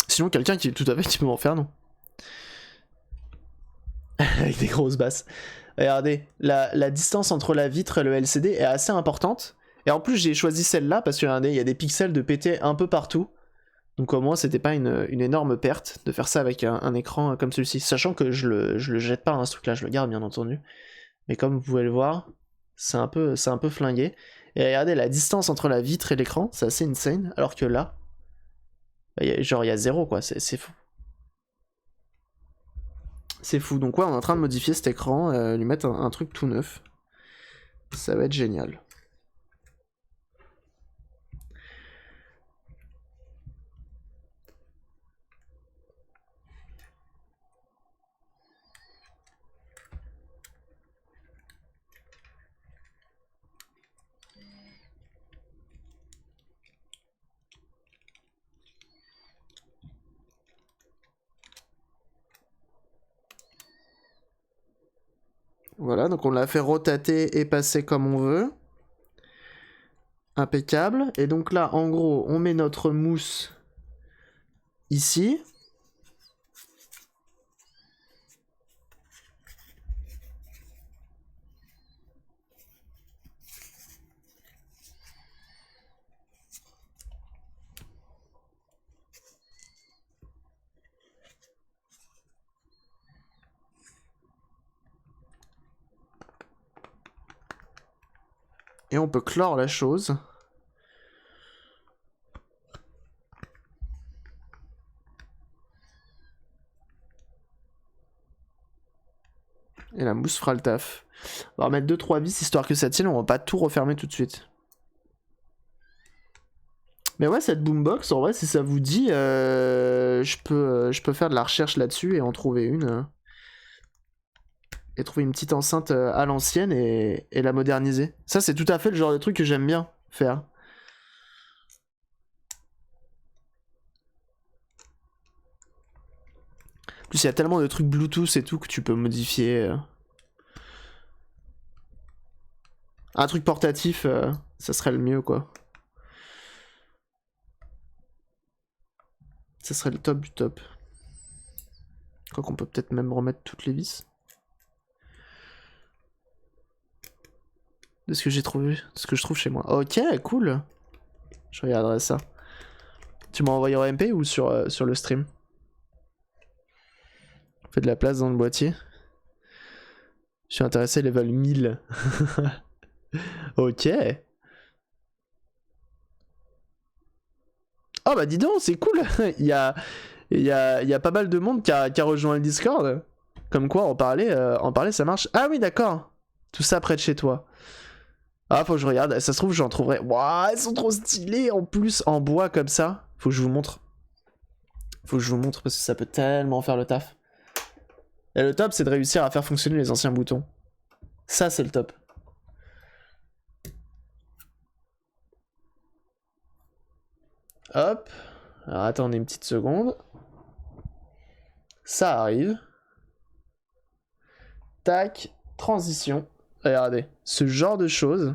Speaker 1: Sinon, quelqu'un qui tout à fait qui peut m'en faire, non? Avec des grosses basses. Regardez, la distance entre la vitre et le LCD est assez importante. Et en plus, j'ai choisi celle-là parce que regardez, il y a des pixels de pété un peu partout. Donc au moins, c'était pas une énorme perte de faire ça avec un écran comme celui-ci. Sachant que je le jette pas, hein, ce truc-là, je le garde bien entendu. Mais comme vous pouvez le voir, c'est un peu flingué. Et regardez, la distance entre la vitre et l'écran, c'est assez insane. Alors que là, genre il y a zéro quoi, c'est fou. C'est fou, donc ouais, on est en train de modifier cet écran, lui mettre un truc tout neuf. Ça va être génial. Voilà, donc on l'a fait rotater et passer comme on veut. Impeccable. Et donc là, en gros, on met notre mousse ici. Et on peut clore la chose. Et la mousse fera le taf. On va remettre 2-3 vis histoire que ça tienne, on va pas tout refermer tout de suite. Mais ouais, cette boombox, en vrai, si ça vous dit, je peux faire de la recherche là-dessus et en trouver une. Et trouver une petite enceinte à l'ancienne et la moderniser. Ça, c'est tout à fait le genre de truc que j'aime bien faire. En plus, il y a tellement de trucs Bluetooth et tout que tu peux modifier. Un truc portatif, ça serait le mieux, quoi. Ça serait le top du top. Je crois qu'on peut peut-être même remettre toutes les vis. De ce que j'ai trouvé, de ce que je trouve chez moi. Ok, cool. Je regarderai ça. Tu m'as envoyé en MP ou sur le stream? Fais de la place dans le boîtier. Je suis intéressé, level 1000. Ok. Oh bah dis donc, c'est cool. il y a pas mal de monde qui a rejoint le Discord. Comme quoi, en parler, ça marche. Ah oui, d'accord. Tout ça près de chez toi. Ah, faut que je regarde. Ça se trouve, j'en trouverai. Waouh, elles sont trop stylées. En plus, en bois comme ça. Faut que je vous montre. Faut que je vous montre parce que ça peut tellement faire le taf. Et le top, c'est de réussir à faire fonctionner les anciens boutons. Ça, c'est le top. Hop. Alors attendez une petite seconde. Ça arrive. Tac. Transition. Regardez. Ce genre de choses,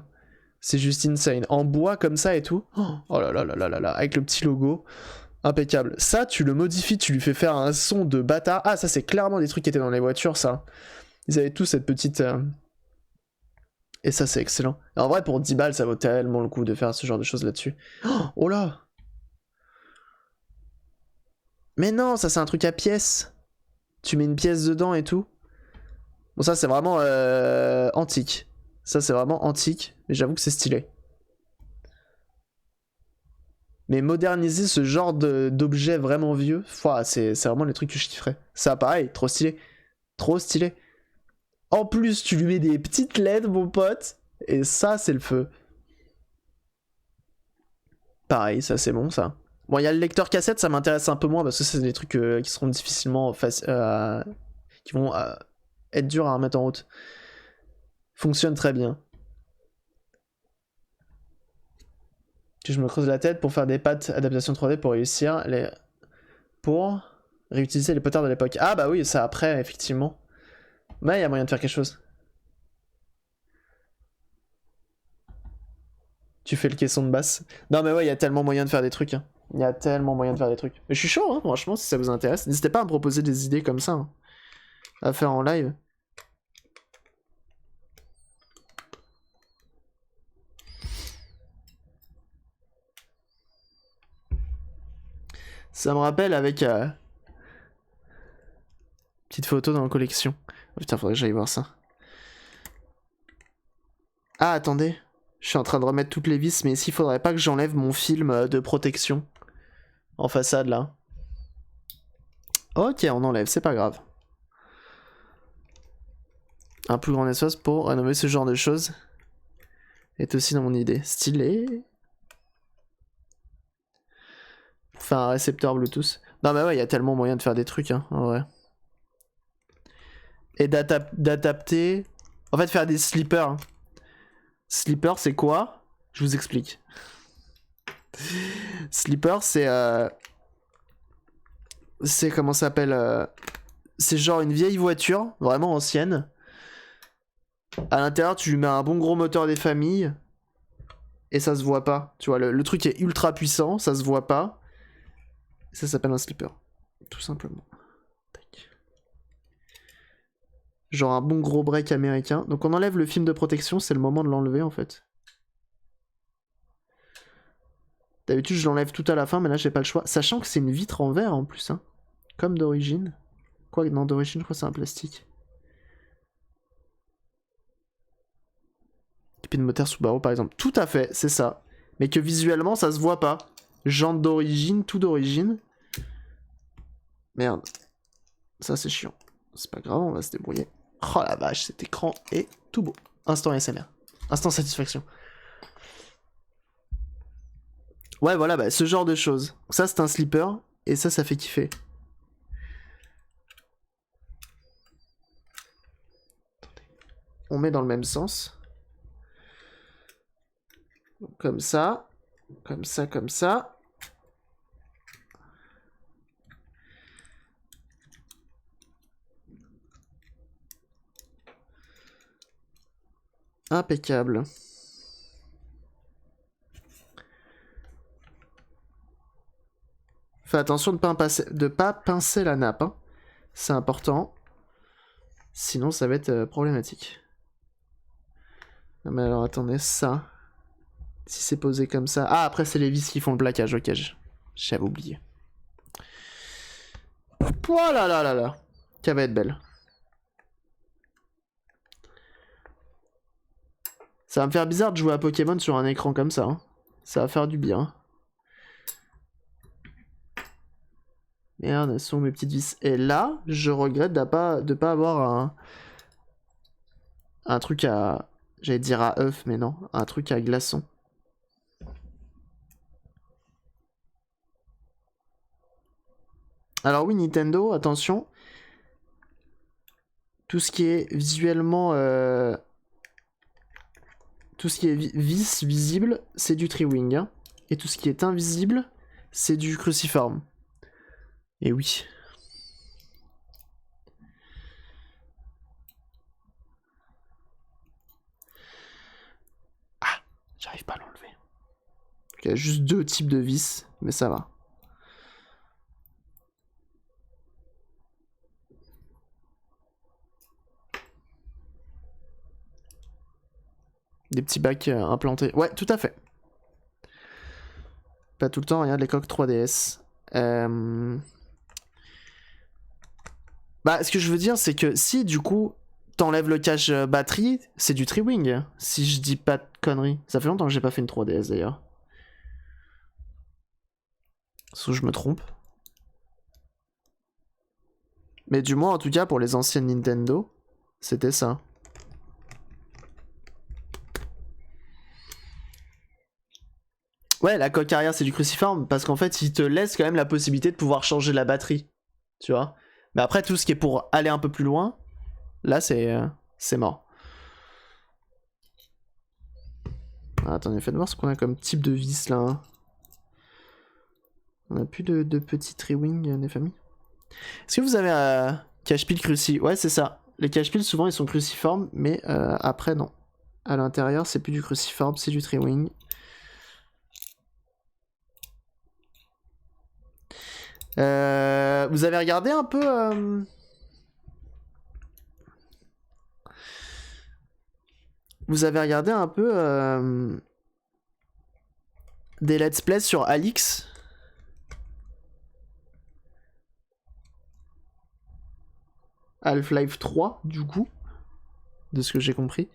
Speaker 1: c'est juste insane. En bois comme ça et tout. Oh là là là là là là. Avec le petit logo. Impeccable. Ça, tu le modifies, tu lui fais faire un son de bâtard. Ah, ça, c'est clairement des trucs qui étaient dans les voitures, ça. Ils avaient tous cette petite... Et ça, c'est excellent. Et en vrai, pour 10 balles, ça vaut tellement le coup de faire ce genre de choses là-dessus. Oh là! Mais non, ça, c'est un truc à pièces. Tu mets une pièce dedans et tout. Bon, ça, c'est vraiment antique. Ça, c'est vraiment antique. Mais j'avoue que c'est stylé. Mais moderniser ce genre d'objet vraiment vieux, c'est vraiment les trucs que je kifferais. Ça, pareil, trop stylé. Trop stylé. En plus, tu lui mets des petites LED, mon pote. Et ça, c'est le feu. Pareil, ça, c'est bon, ça. Bon, il y a le lecteur cassette, ça m'intéresse un peu moins parce que c'est des trucs qui seront difficilement qui vont être durs à remettre en route. Fonctionne très bien. Que je me creuse la tête pour faire des pattes adaptation 3D pour réussir pour réutiliser les potards de l'époque. Ah bah oui, ça après, effectivement. Mais il y a moyen de faire quelque chose. Tu fais le caisson de basse. Non mais ouais, il y a tellement moyen de faire des trucs. Hein. Il y a tellement moyen de faire des trucs. Mais je suis chaud, hein, franchement, si ça vous intéresse. N'hésitez pas à me proposer des idées comme ça. Hein, à faire en live. Ça me rappelle avec... petite photo dans la collection. Oh, putain, faudrait que j'aille voir ça. Ah, attendez. Je suis en train de remettre toutes les vis, mais ici, il faudrait pas que j'enlève mon film de protection. En façade, là. Ok, on enlève, c'est pas grave. Un plus grand espace pour rénover ce genre de choses est aussi dans mon idée. Stylé. Pour faire un récepteur Bluetooth. Non mais ouais, il y a tellement moyen de faire des trucs, hein, en vrai. Et d'adapter... En fait, faire des slippers. Hein. Slipper, c'est quoi? Je vous explique. Slipper, c'est... C'est comment ça s'appelle c'est genre une vieille voiture, vraiment ancienne. À l'intérieur, tu lui mets un bon gros moteur des familles. Et ça se voit pas. Tu vois, le truc est ultra puissant, ça se voit pas. Ça s'appelle un slipper. Tout simplement. Tac. Genre un bon gros break américain. Donc on enlève le film de protection, c'est le moment de l'enlever en fait. D'habitude je l'enlève tout à la fin, mais là j'ai pas le choix. Sachant que c'est une vitre en verre en plus. Hein. Comme d'origine. Quoi, non, d'origine, je crois que c'est un plastique. Speed Motor Subaru par exemple. Tout à fait, c'est ça. Mais que visuellement ça se voit pas. Jantes d'origine, tout d'origine. Merde. Ça c'est chiant. C'est pas grave, on va se débrouiller. Oh la vache, cet écran est tout beau. Instant SMR. Instant satisfaction. Ouais, voilà, bah, ce genre de choses. Ça, c'est un slipper, et ça fait kiffer. On met dans le même sens. Comme ça. Comme ça, comme ça. Impeccable. Fais attention de pas pincer la nappe. Hein. C'est important. Sinon, ça va être problématique. Non mais alors, attendez, ça... Si c'est posé comme ça... Ah, après, c'est les vis qui font le plaquage. Ok, j'avais oublié. Voilà, là, là, là. Qu'elle va être belle. Ça va me faire bizarre de jouer à Pokémon sur un écran comme ça. Hein. Ça va faire du bien. Merde, elles sont mes petites vis. Et là, je regrette de pas avoir un truc à... J'allais dire à œuf, mais non. Un truc à glaçon. Alors oui, Nintendo, attention. Tout ce qui est visuellement... Tout ce qui est vis visible, c'est du Triwing. Hein. Et tout ce qui est invisible, c'est du Cruciform. Et oui. Ah, j'arrive pas à l'enlever. Il y a juste 2 types de vis, mais ça va. Des petits bacs implantés. Ouais, tout à fait. Pas tout le temps, regarde les coques 3DS. Bah, ce que je veux dire, c'est que si, du coup, t'enlèves le cache batterie, c'est du Triwing. Si je dis pas de conneries. Ça fait longtemps que j'ai pas fait une 3DS, d'ailleurs. Sauf que je me trompe. Mais du moins, en tout cas, pour les anciennes Nintendo, c'était ça. Ouais, la coque arrière, c'est du Cruciform, parce qu'en fait, il te laisse quand même la possibilité de pouvoir changer la batterie. Tu vois. Mais après, tout ce qui est pour aller un peu plus loin, là, c'est mort. Ah, attendez, faites voir ce qu'on a comme type de vis, là. Hein. On a plus de petits Triwing, des familles. Est-ce que vous avez un cache-pile cruci... Ouais, c'est ça. Les cache-piles, souvent, ils sont cruciformes, mais après, non. À l'intérieur, c'est plus du cruciforme, c'est du Triwing. Vous avez regardé un peu... Vous avez regardé un peu... des let's play sur Alix? Half-Life 3, du coup. De ce que j'ai compris.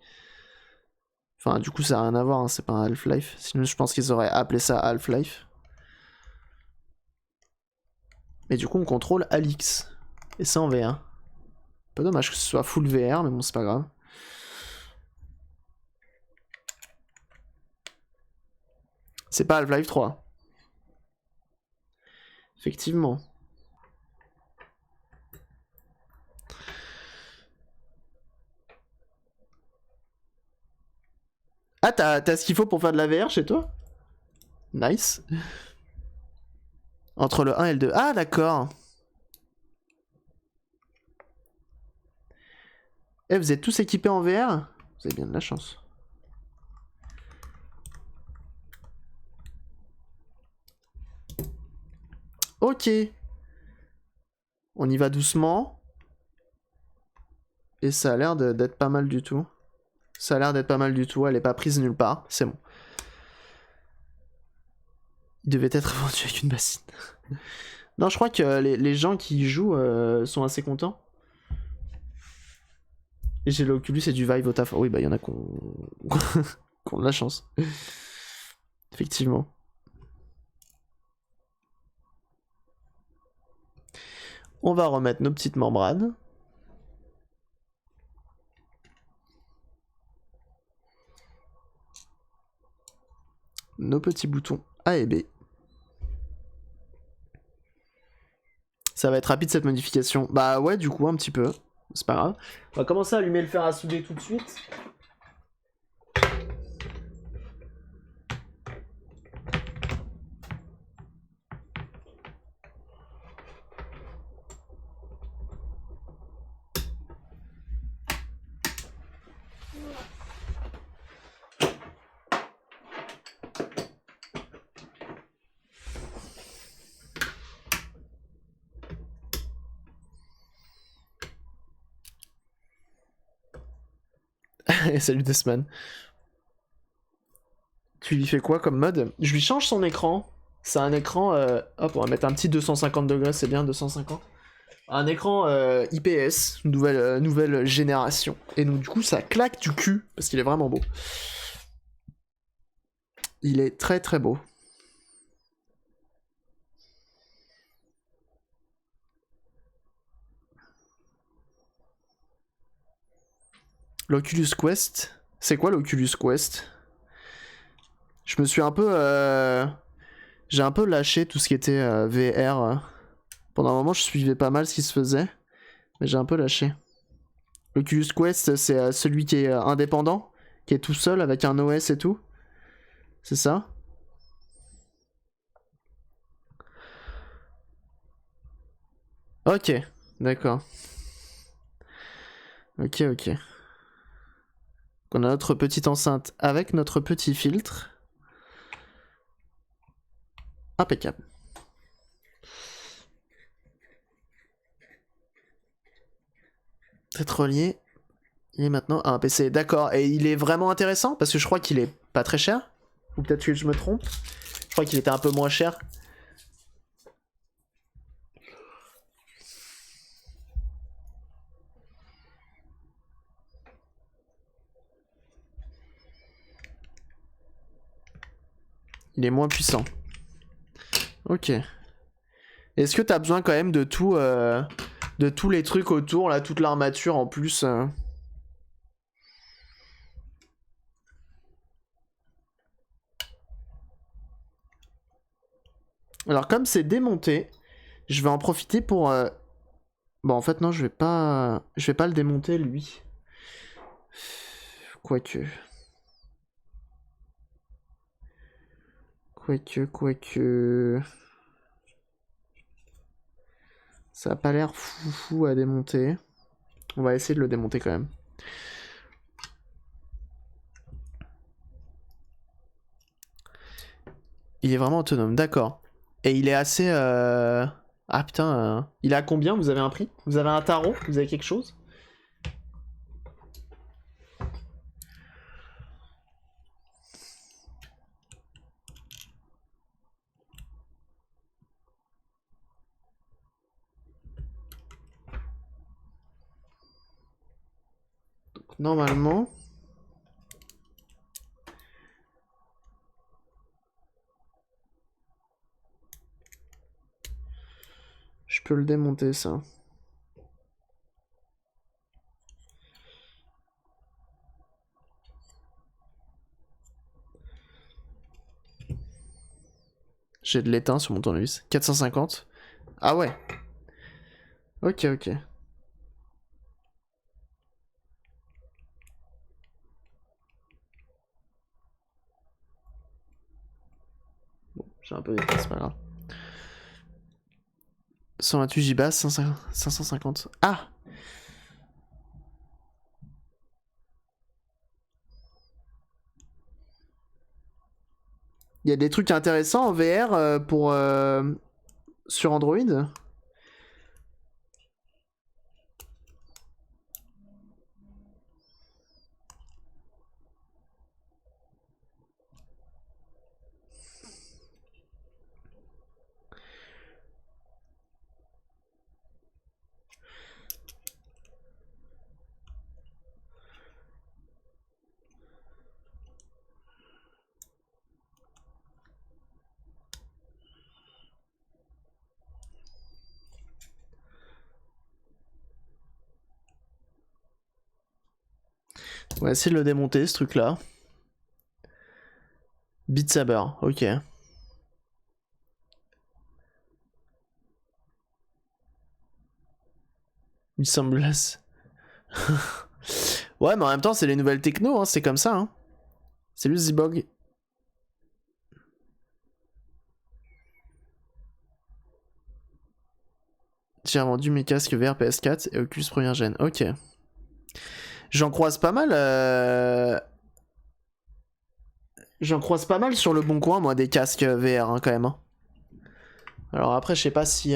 Speaker 1: Enfin, du coup, ça n'a rien à voir, hein, c'est pas un Half-Life. Sinon, je pense qu'ils auraient appelé ça Half-Life. Mais du coup, on contrôle Alix. Et c'est en VR. Pas dommage que ce soit full VR, mais bon, c'est pas grave. C'est pas Half-Life 3. Effectivement. Ah, t'as ce qu'il faut pour faire de la VR chez toi? Nice. Entre le 1 et le 2. Ah, d'accord. Eh, vous êtes tous équipés en VR? Vous avez bien de la chance. Ok. On y va doucement. Et ça a l'air d'être pas mal du tout. Ça a l'air d'être pas mal du tout. Elle est pas prise nulle part. C'est bon. Il devait être vendu avec une bassine. Non, je crois que les gens qui y jouent sont assez contents. Et j'ai l'Oculus et du Vive au taf. Oui, bah il y en a qu'on... Qu'on a de la chance. Effectivement. On va remettre nos petites membranes. Nos petits boutons A et B. Ça va être rapide cette modification. Bah ouais, du coup, un petit peu. C'est pas grave. On va commencer à allumer le fer à souder tout de suite. Et salut Desman. Tu lui fais quoi comme mode? Je lui change son écran. C'est un écran... Hop, on va mettre un petit 250 degrés, c'est bien 250. Un écran IPS, nouvelle génération. Et donc du coup ça claque du cul, parce qu'il est vraiment beau. Il est très très beau. L'Oculus Quest. C'est quoi l'Oculus Quest? Je me suis un peu... J'ai un peu lâché tout ce qui était VR. Pendant un moment, je suivais pas mal ce qui se faisait. Mais j'ai un peu lâché. L'Oculus Quest, c'est celui qui est indépendant, qui est tout seul avec un OS et tout. C'est ça? Ok, d'accord. Ok, ok. On a notre petite enceinte avec notre petit filtre. Impeccable. Être relié. Il est maintenant à un PC. D'accord. Et il est vraiment intéressant parce que je crois qu'il est pas très cher. Ou peut-être que je me trompe. Je crois qu'il était un peu moins cher. Il est moins puissant. Ok. Est-ce que t'as besoin quand même de tout, de tous les trucs autour, là, toute l'armature en plus Alors comme c'est démonté, je vais en profiter pour... Bon en fait non, je vais pas le démonter lui. Quoique... Quoique... Ça a pas l'air foufou à démonter. On va essayer de le démonter quand même. Il est vraiment autonome, d'accord. Et il est assez... Ah putain, il est à combien? Vous avez un prix? Vous avez un tarot? Vous avez quelque chose? Normalement... Je peux le démonter ça. J'ai de l'étain sur mon tournevis. 450. Ah ouais. Ok, ok. Bon, j'ai un peu d'étain, c'est pas grave. 128 Go, 550. Ah! Il y a des trucs intéressants en VR pour sur Android. On va essayer de le démonter ce truc là. Beat Saber, ok. Il semble. Ouais, mais en même temps, c'est les nouvelles techno, hein, c'est comme ça. Hein. Salut Zibog. J'ai vendu mes casques VR PS4 et Oculus première gen. Ok. J'en croise pas mal. J'en croise pas mal sur le bon coin, moi, des casques VR, hein, quand même. Hein. Alors après, je sais pas si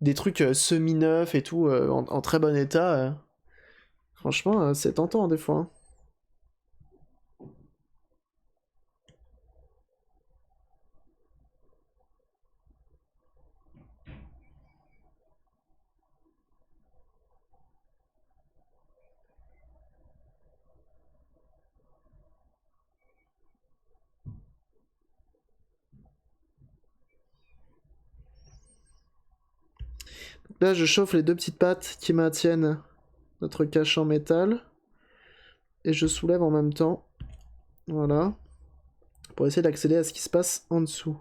Speaker 1: des trucs semi-neufs et tout, en très bon état. Franchement, c'est tentant des fois. Hein. Là, je chauffe les deux petites pattes qui maintiennent notre cache en métal. Et je soulève en même temps. Voilà. Pour essayer d'accéder à ce qui se passe en dessous.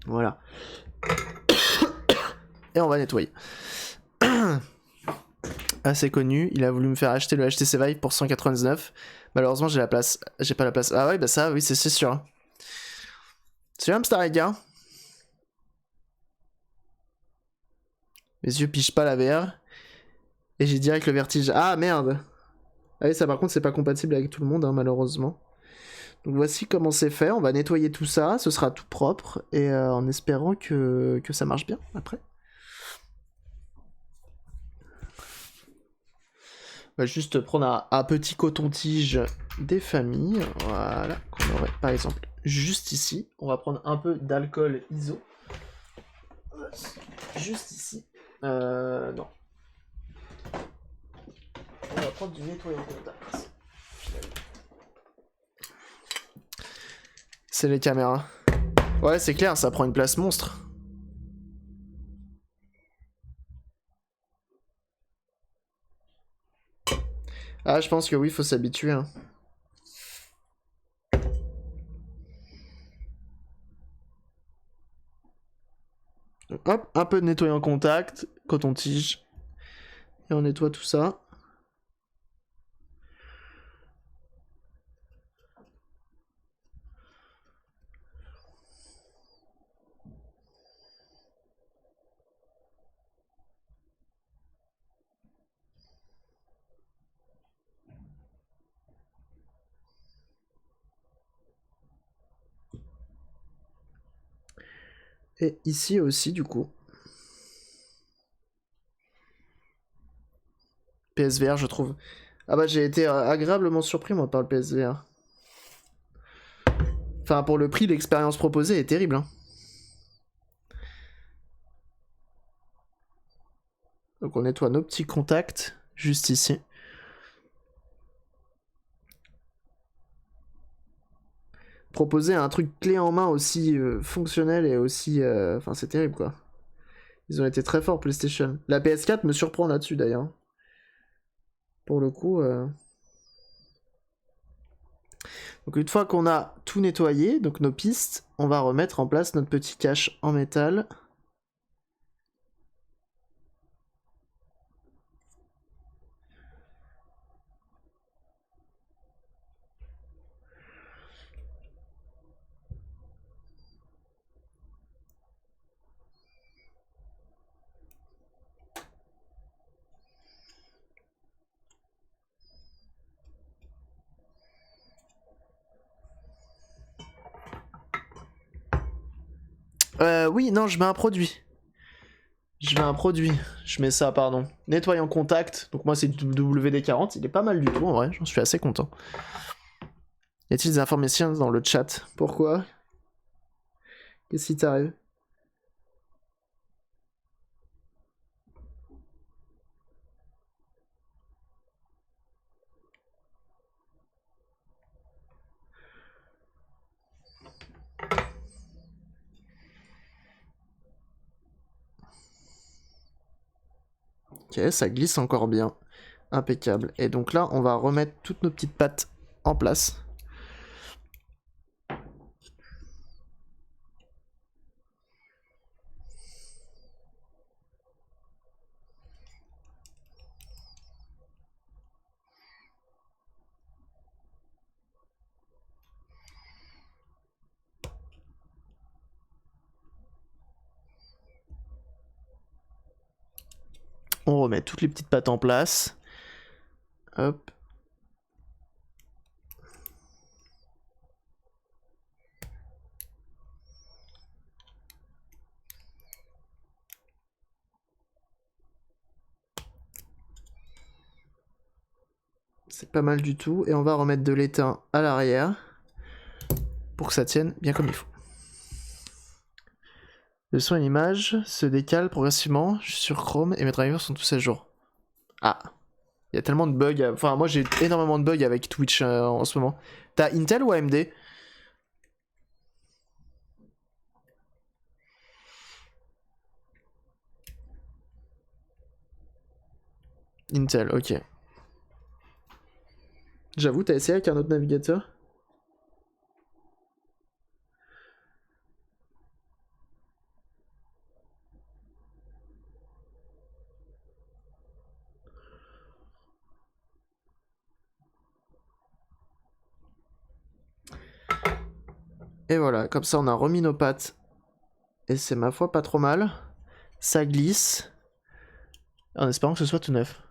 Speaker 1: Voilà. Et on va nettoyer. Assez connu, il a voulu me faire acheter le HTC Vive pour 199. Malheureusement, j'ai la place. J'ai pas la place. Ah ouais, bah ça, oui, c'est sûr. C'est un Hamster Egg, hein. Mes yeux pichent pas la VR. Et j'ai direct le vertige. Ah merde. Ah oui, ça par contre, c'est pas compatible avec tout le monde, hein, malheureusement. Donc voici comment c'est fait. On va nettoyer tout ça. Ce sera tout propre. Et en espérant que ça marche bien après. On va juste prendre un petit coton-tige des familles. Voilà. Qu'on aurait par exemple juste ici. On va prendre un peu d'alcool iso. Juste ici. Non. On va prendre du nettoyant contact. C'est les caméras. Ouais, c'est clair, ça prend une place monstre. Ah, je pense que oui, faut s'habituer. Hein. Hop, un peu de nettoyant contact, coton-tige. Et on nettoie tout ça. Et ici aussi, du coup. PSVR, je trouve. Ah bah, j'ai été agréablement surpris, moi, par le PSVR. Enfin, pour le prix, l'expérience proposée est terrible. Hein. Donc, on nettoie nos petits contacts, juste ici. Proposer un truc clé en main aussi fonctionnel et aussi... Enfin, c'est terrible, quoi. Ils ont été très forts, PlayStation. La PS4 me surprend là-dessus, d'ailleurs. Pour le coup... Donc une fois qu'on a tout nettoyé, donc nos pistes, on va remettre en place notre petit cache en métal. Oui, non, je mets un produit. Je mets un produit. Je mets ça, pardon. Nettoyant contact. Donc moi, c'est du WD-40. Il est pas mal du tout, en vrai. J'en suis assez content. Y a-t-il des informations dans le chat? Pourquoi? Qu'est-ce qui t'arrive? Ok, ça glisse encore bien. Impeccable. Et donc là, on va remettre toutes nos petites pattes en place. On remet toutes les petites pattes en place. Hop. C'est pas mal du tout. Et on va remettre de l'étain à l'arrière pour que ça tienne bien comme il faut. Le son et l'image se décalent progressivement sur Chrome et mes drivers sont tous à jour. Ah. Il y a tellement de bugs. Enfin, moi j'ai énormément de bugs avec Twitch en ce moment. T'as Intel ou AMD? Intel, ok. J'avoue, t'as essayé avec un autre navigateur? Et voilà, comme ça on a remis nos pattes. Et c'est ma foi pas trop mal. Ça glisse. En espérant que ce soit tout neuf.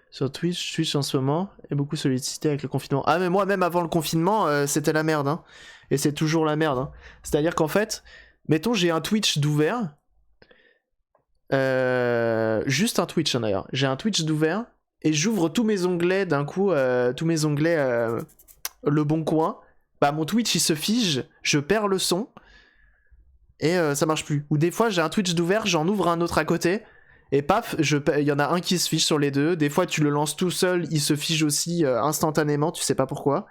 Speaker 1: Sur Twitch en ce moment est beaucoup sollicité avec le confinement. Ah mais moi même avant le confinement, c'était la merde. Hein. Et c'est toujours la merde. Hein. C'est-à-dire qu'en fait, mettons j'ai un Twitch d'ouvert. Juste un Twitch hein, d'ailleurs. J'ai un Twitch d'ouvert et j'ouvre tous mes onglets d'un coup, tous mes onglets Le Bon Coin. Bah mon Twitch il se fige, je perds le son et ça marche plus. Ou des fois j'ai un Twitch d'ouvert, j'en ouvre un autre à côté et paf, il y en a un qui se fige sur les deux. Des fois tu le lances tout seul, il se fige aussi instantanément, tu sais pas pourquoi.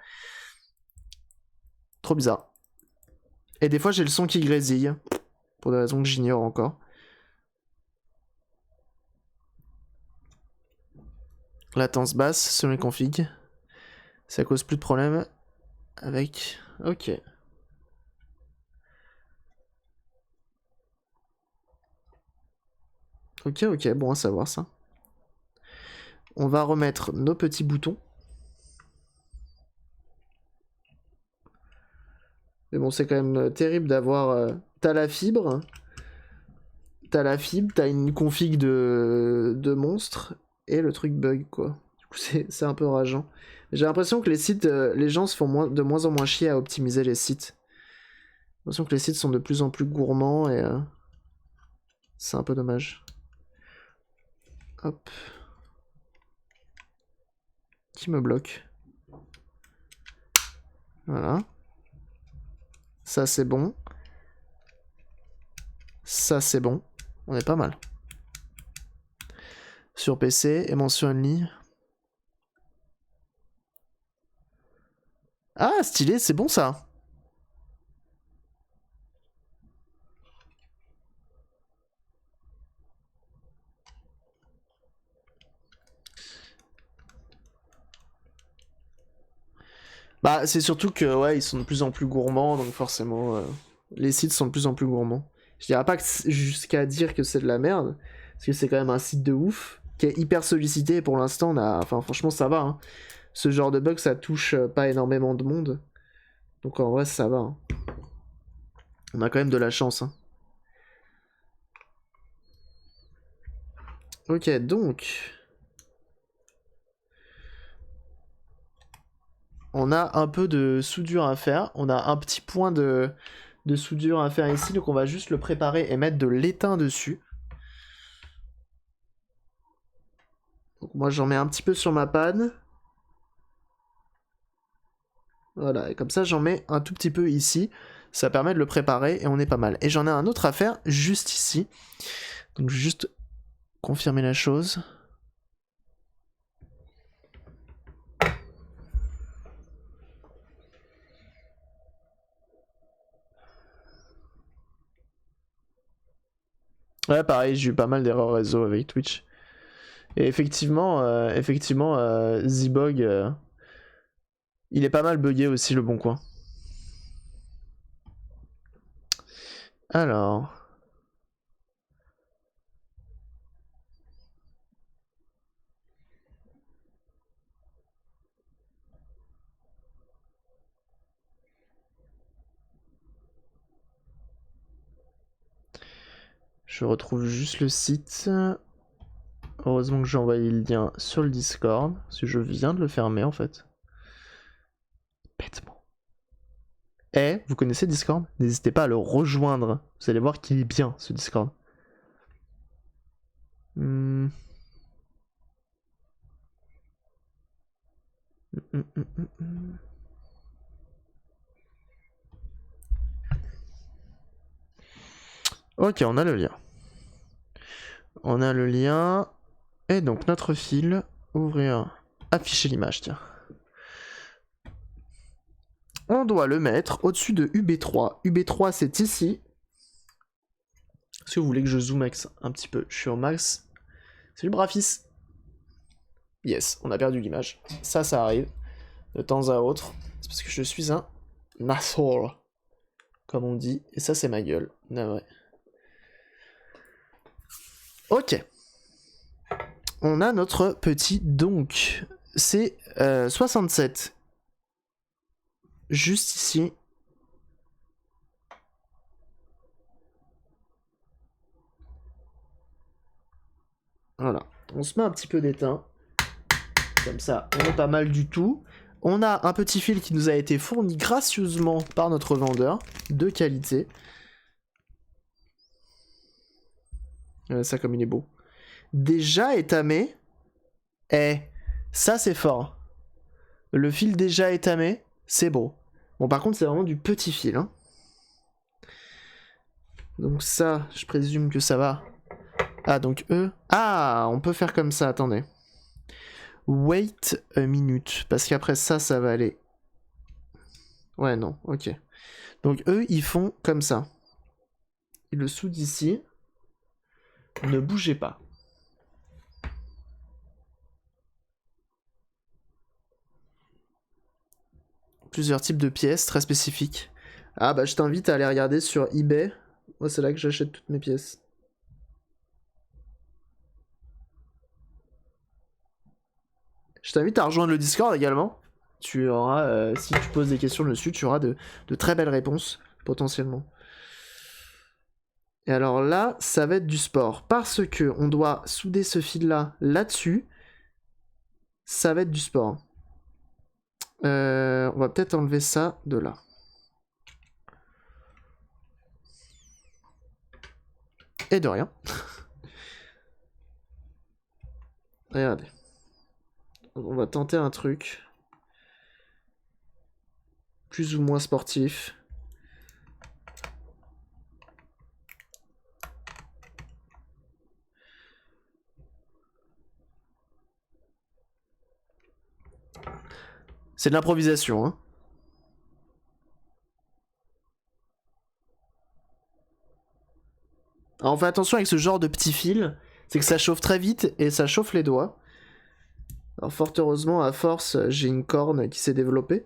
Speaker 1: Trop bizarre. Et des fois j'ai le son qui grésille pour des raisons que j'ignore encore. Latence basse selon les configs. Ça cause plus de problème avec... Ok. Ok, bon à savoir ça. On va remettre nos petits boutons. Mais bon, c'est quand même terrible d'avoir... T'as la fibre, t'as une config de monstre, et le truc bug, quoi. Du coup, c'est un peu rageant. J'ai l'impression que les sites, les gens se font de moins en moins chier à optimiser les sites. J'ai l'impression que les sites sont de plus en plus gourmands, et c'est un peu dommage. Hop. Qui me bloque? Voilà. Ça, c'est bon. Ça, c'est bon. On est pas mal. Sur PC, et mention only. Ah, stylé, c'est bon ça. Bah, c'est surtout que, ouais, ils sont de plus en plus gourmands, donc forcément, les sites sont de plus en plus gourmands. Je dirais pas que jusqu'à dire que c'est de la merde, parce que c'est quand même un site de ouf, qui est hyper sollicité, et pour l'instant, on a... Enfin, franchement, ça va, hein. Ce genre de bug, ça touche pas énormément de monde. Donc en vrai, ça va. Hein. On a quand même de la chance. Hein. Ok, donc... On a un peu de soudure à faire. On a un petit point de soudure à faire ici, donc on va juste le préparer et mettre de l'étain dessus. Donc moi j'en mets un petit peu sur ma panne. Voilà, et comme ça j'en mets un tout petit peu ici. Ça permet de le préparer et on est pas mal. Et j'en ai un autre à faire juste ici. Donc je vais juste confirmer la chose. Ouais, pareil, j'ai eu pas mal d'erreurs réseau avec Twitch. Et effectivement, Zbog, il est pas mal buggé aussi, le bon coin. Alors... Je retrouve juste le site. Heureusement que j'ai envoyé le lien sur le Discord, parce que je viens de le fermer en fait. Bêtement. Eh, vous connaissez Discord? N'hésitez pas à le rejoindre. Vous allez voir qu'il est bien ce Discord. Hmm. Ok, on a le lien. On a le lien. Et donc notre fil, ouvrir, afficher l'image, tiens. On doit le mettre au-dessus de UB3. UB3 c'est ici. Est-ce que vous voulez que je zoome max un petit peu? Je suis au max. C'est le Brafis. Yes, on a perdu l'image. Ça arrive de temps à autre. C'est parce que je suis un asshole, comme on dit. Et ça c'est ma gueule. Ah ouais. Ok. On a notre petit donc. C'est 67. Juste ici. Voilà. On se met un petit peu d'étain. Comme ça, on est pas mal du tout. On a un petit fil qui nous a été fourni gracieusement par notre vendeur. De qualité. Ça comme il est beau. Déjà étamé. Eh, ça c'est fort. Le fil déjà étamé, c'est beau. Bon par contre c'est vraiment du petit fil. Hein. Donc ça, je présume que ça va. Ah donc eux... Ah, on peut faire comme ça, attendez. Wait a minute, parce qu'après ça va aller. Ouais non, ok. Donc eux ils font comme ça. Ils le soudent ici. Ne bougez pas. Plusieurs types de pièces très spécifiques. Ah bah je t'invite à aller regarder sur eBay. Moi c'est là que j'achète toutes mes pièces. Je t'invite à rejoindre le Discord également. Tu auras, si tu poses des questions dessus, tu auras de très belles réponses potentiellement. Et alors là, ça va être du sport. Parce que on doit souder ce fil-là là-dessus. Ça va être du sport. On va peut-être enlever ça de là. Et de rien. Regardez. On va tenter un truc. Plus ou moins sportif. C'est de l'improvisation, hein. Alors on fait attention avec ce genre de petits fils, c'est que ça chauffe très vite et ça chauffe les doigts. Alors fort heureusement, à force, j'ai une corne qui s'est développée.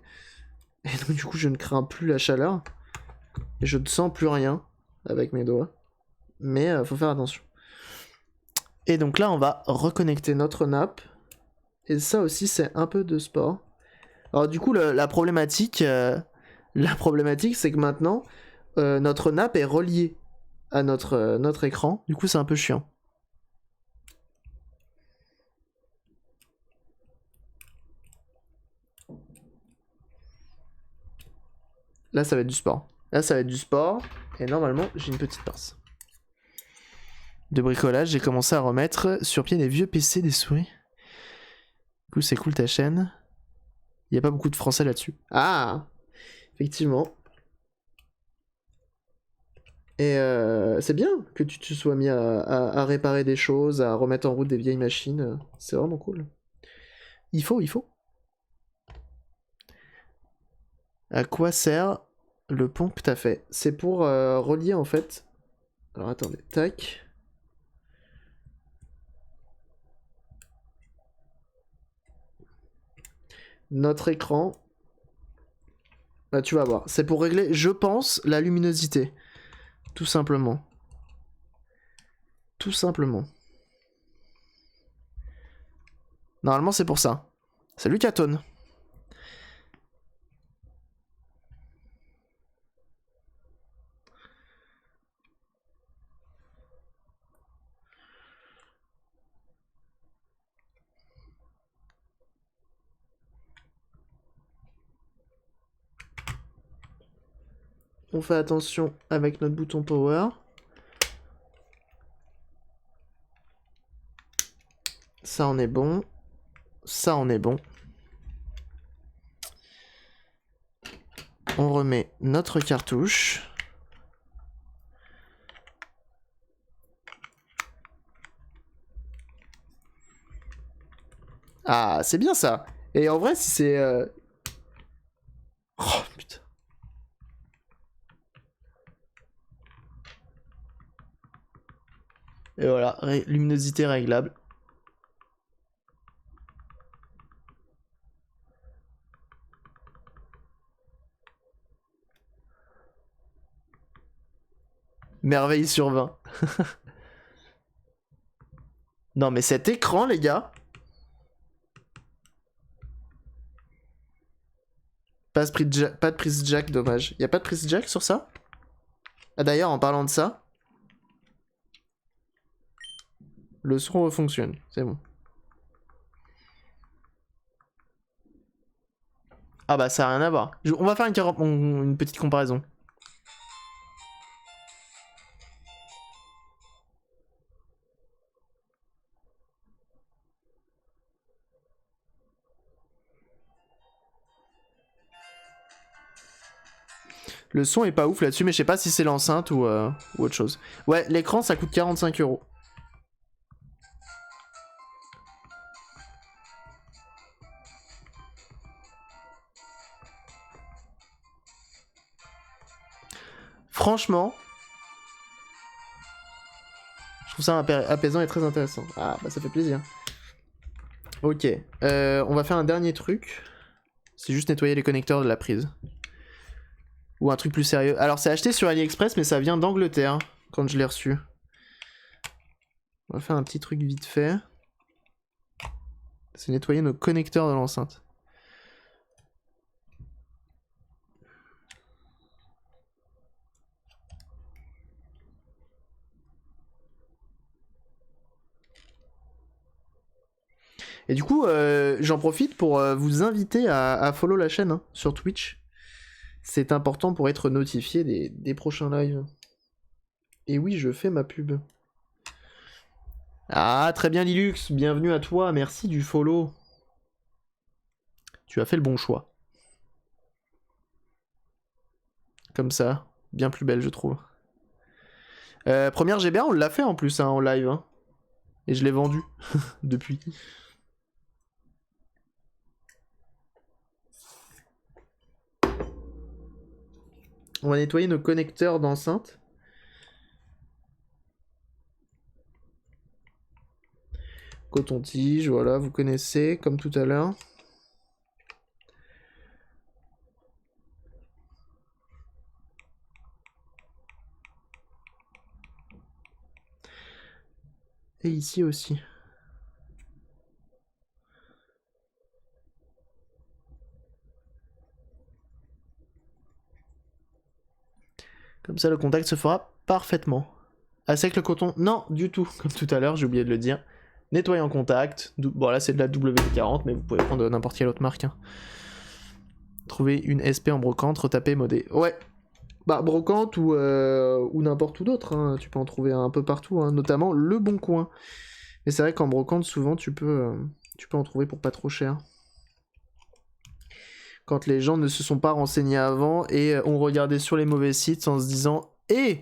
Speaker 1: Et donc du coup, je ne crains plus la chaleur. Et je ne sens plus rien avec mes doigts. Mais faut faire attention. Et donc là, on va reconnecter notre nappe. Et ça aussi, c'est un peu de sport. Alors du coup, la problématique, c'est que maintenant, notre nappe est reliée à notre écran. Du coup, c'est un peu chiant. Là, ça va être du sport. Là, ça va être du sport. Et normalement, j'ai une petite pince. De bricolage, j'ai commencé à remettre sur pied des vieux PC, des souris. Du coup, c'est cool ta chaîne. Il n'y a pas beaucoup de français là-dessus. Ah, effectivement. Et c'est bien que tu te sois mis à réparer des choses, à remettre en route des vieilles machines. C'est vraiment cool. Il faut. À quoi sert le pont que t'as fait? C'est pour relier en fait. Alors attendez, tac. notre écran. Bah tu vas voir. C'est pour régler, je pense, la luminosité. Tout simplement. Tout simplement. Normalement c'est pour ça. Salut Catone. On fait attention avec notre bouton power. Ça en est bon. Ça en est bon. On remet notre cartouche. Ah, c'est bien ça. Et en vrai, si c'est... Oh, putain. Et voilà, luminosité réglable. Merveille sur 20. Non mais cet écran, les gars. Pas de prise jack, dommage. Y a pas de prise jack sur ça? Ah d'ailleurs, en parlant de ça, le son refonctionne, c'est bon. Ah bah ça a rien à voir. On va faire une petite comparaison. Le son est pas ouf là-dessus, mais je sais pas si c'est l'enceinte ou autre chose. Ouais, l'écran ça coûte 45 €. Franchement, je trouve ça apaisant et très intéressant. Ah bah ça fait plaisir. Ok, on va faire un dernier truc. C'est juste nettoyer les connecteurs de la prise. Ou un truc plus sérieux. Alors c'est acheté sur AliExpress mais ça vient d'Angleterre quand je l'ai reçu. On va faire un petit truc vite fait. C'est nettoyer nos connecteurs de l'enceinte. Et du coup, j'en profite pour vous inviter à follow la chaîne hein, sur Twitch. C'est important pour être notifié des prochains lives. Et oui, je fais ma pub. Ah, très bien Lilux, bienvenue à toi, merci du follow. Tu as fait le bon choix. Comme ça, bien plus belle je trouve. Première GBA, on l'a fait en plus hein, en live. Hein. Et je l'ai vendu depuis. On va nettoyer nos connecteurs d'enceinte. Coton-tige, voilà, vous connaissez, comme tout à l'heure. Et ici aussi. Comme ça, le contact se fera parfaitement. À sec le coton? Non, du tout. Comme tout à l'heure, j'ai oublié de le dire. Nettoyer en contact. Bon, là, c'est de la W40, mais vous pouvez prendre n'importe quelle autre marque. Hein. Trouver une SP en brocante, retaper, modé. Ouais. Bah, brocante ou n'importe où d'autre. Hein. Tu peux en trouver un peu partout, hein. Notamment Le Bon Coin. Et c'est vrai qu'en brocante, souvent, tu peux en trouver pour pas trop cher. Quand les gens ne se sont pas renseignés avant et ont regardé sur les mauvais sites en se disant « Eh !»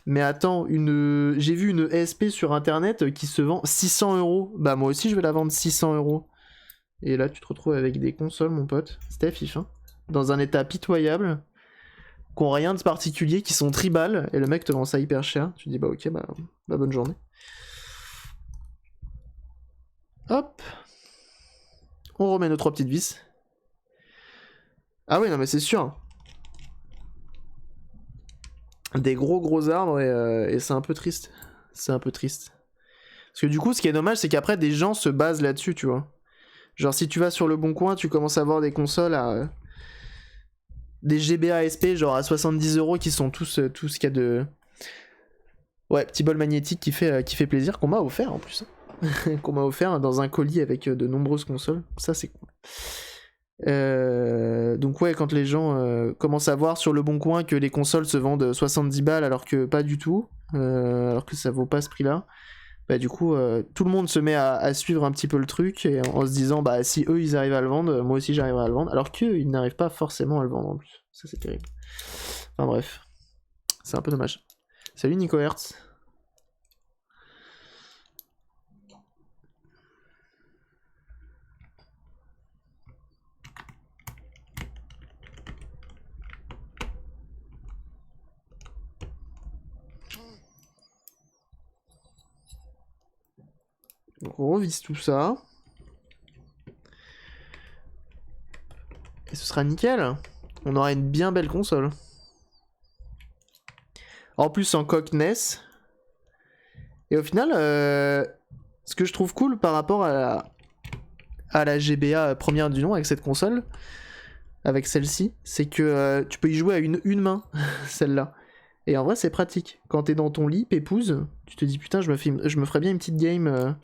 Speaker 1: Mais attends, j'ai vu une ESP sur internet qui se vend 600 €. Bah moi aussi je vais la vendre 600 €. Et là tu te retrouves avec des consoles mon pote, Steph hein, dans un état pitoyable, qui ont rien de particulier, qui sont tribales, et le mec te vend ça hyper cher. Tu te dis bah ok, bah bonne journée. Hop. On remet nos 3 petites vis. Ah oui, non mais c'est sûr. Des gros arbres et c'est un peu triste. C'est un peu triste. Parce que du coup, ce qui est dommage, c'est qu'après, des gens se basent là-dessus, tu vois. Genre, si tu vas sur le bon coin, tu commences à voir des consoles à... des GBA SP, genre à 70 € qui sont tous tout ce qu'il y a de... Ouais, petit bol magnétique qui fait plaisir, qu'on m'a offert en plus. Qu'on m'a offert dans un colis avec de nombreuses consoles. Ça, c'est cool. Donc ouais, quand les gens commencent à voir sur le bon coin que les consoles se vendent 70 balles alors que pas du tout, alors que ça vaut pas ce prix-là, bah du coup tout le monde se met à suivre un petit peu le truc et en se disant bah si eux ils arrivent à le vendre, moi aussi j'arriverai à le vendre, alors qu'eux ils n'arrivent pas forcément à le vendre en plus. Ça c'est terrible. Enfin bref, c'est un peu dommage. Salut Nico Hertz. Donc on revise tout ça. Et ce sera nickel. On aura une bien belle console. En plus en coque NES. Et au final, ce que je trouve cool par rapport à la GBA première du nom avec cette console, avec celle-ci, c'est que tu peux y jouer à une main, celle-là. Et en vrai, c'est pratique. Quand t'es dans ton lit, pépouze, tu te dis putain, je me ferais bien une petite game.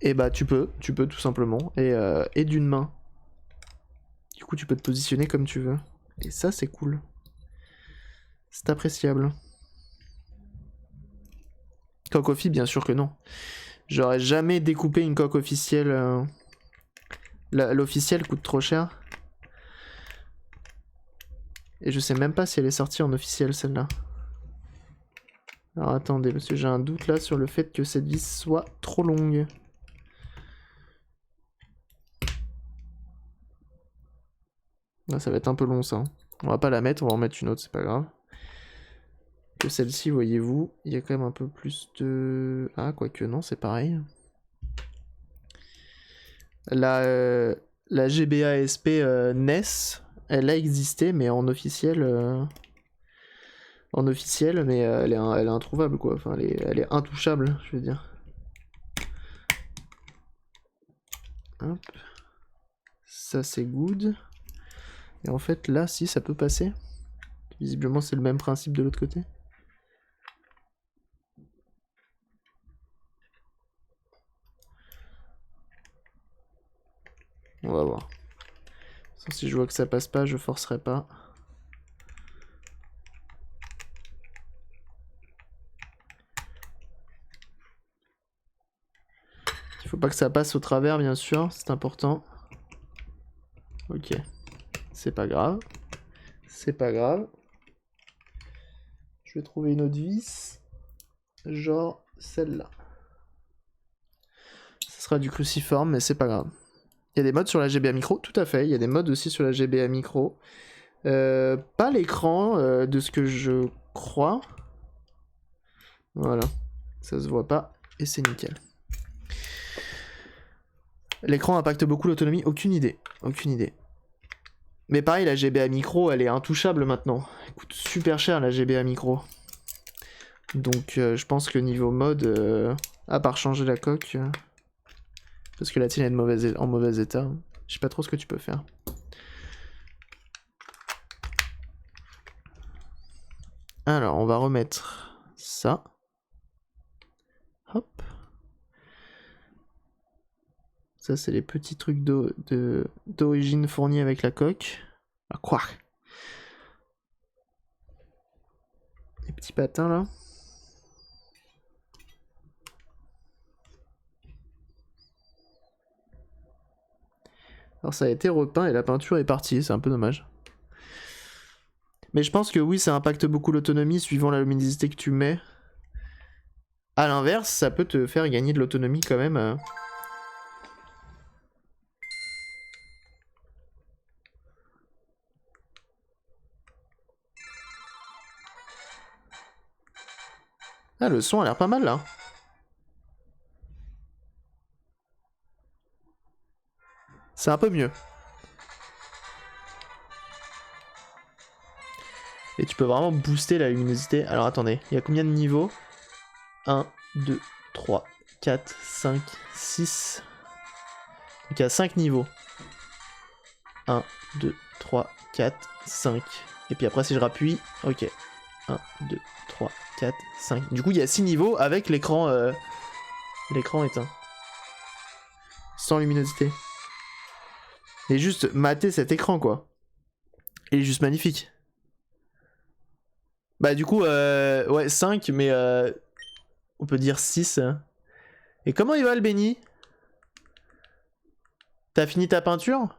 Speaker 1: Et bah, tu peux tout simplement. Et d'une main. Du coup, tu peux te positionner comme tu veux. Et ça, c'est cool. C'est appréciable. Coque bien sûr que non. J'aurais jamais découpé une coque officielle. L'officielle coûte trop cher. Et je sais même pas si elle est sortie en officiel celle-là. Alors attendez, parce que j'ai un doute là sur le fait que cette vis soit trop longue. Là, ça va être un peu long ça. On va pas la mettre, on va en mettre une autre, c'est pas grave. Que celle-ci, voyez-vous, il y a quand même un peu plus de... Ah, quoique non, c'est pareil. La GBA SP NES, elle a existé, mais en officiel... En officiel, mais elle est introuvable, quoi. Enfin, elle est intouchable, je veux dire. Hop. Ça, c'est good. Et en fait, là, si, ça peut passer. Visiblement, c'est le même principe de l'autre côté. On va voir. Si je vois que ça passe pas, je forcerai pas. Il faut pas que ça passe au travers, bien sûr, c'est important. Ok. C'est pas grave. C'est pas grave. Je vais trouver une autre vis. Genre celle-là. Ce sera du cruciforme, mais c'est pas grave. Il y a des modes sur la GBA Micro, tout à fait. Il y a des modes aussi sur la GBA Micro. Pas l'écran, de ce que je crois. Voilà. Ça se voit pas. Et c'est nickel. L'écran impacte beaucoup l'autonomie, aucune idée. Aucune idée. Mais pareil, la GBA Micro, elle est intouchable maintenant. Elle coûte super cher la GBA Micro. Donc je pense que niveau mode, à part changer la coque, parce que la tienne est en mauvais état, je sais pas trop ce que tu peux faire. Alors, on va remettre ça. Hop. Ça, c'est les petits trucs d'origine fournis avec la coque. Ah, quoi? Les petits patins, là. Alors, ça a été repeint et la peinture est partie. C'est un peu dommage. Mais je pense que oui, ça impacte beaucoup l'autonomie suivant la luminosité que tu mets. A l'inverse, ça peut te faire gagner de l'autonomie quand même. Ah, le son a l'air pas mal là. C'est un peu mieux. Et tu peux vraiment booster la luminosité. Alors attendez, il y a combien de niveaux? 1, 2, 3, 4, 5, 6. Donc il y a 5 niveaux. 1, 2, 3, 4, 5. Et puis après si je rappuie, ok. 1, 2, 3, 4, 5. Du coup il y a 6 niveaux avec l'écran éteint. Sans luminosité. Et juste mater cet écran quoi. Il est juste magnifique. Bah du coup ouais 5 mais on peut dire 6. Et comment il va le Benny? T'as fini ta peinture?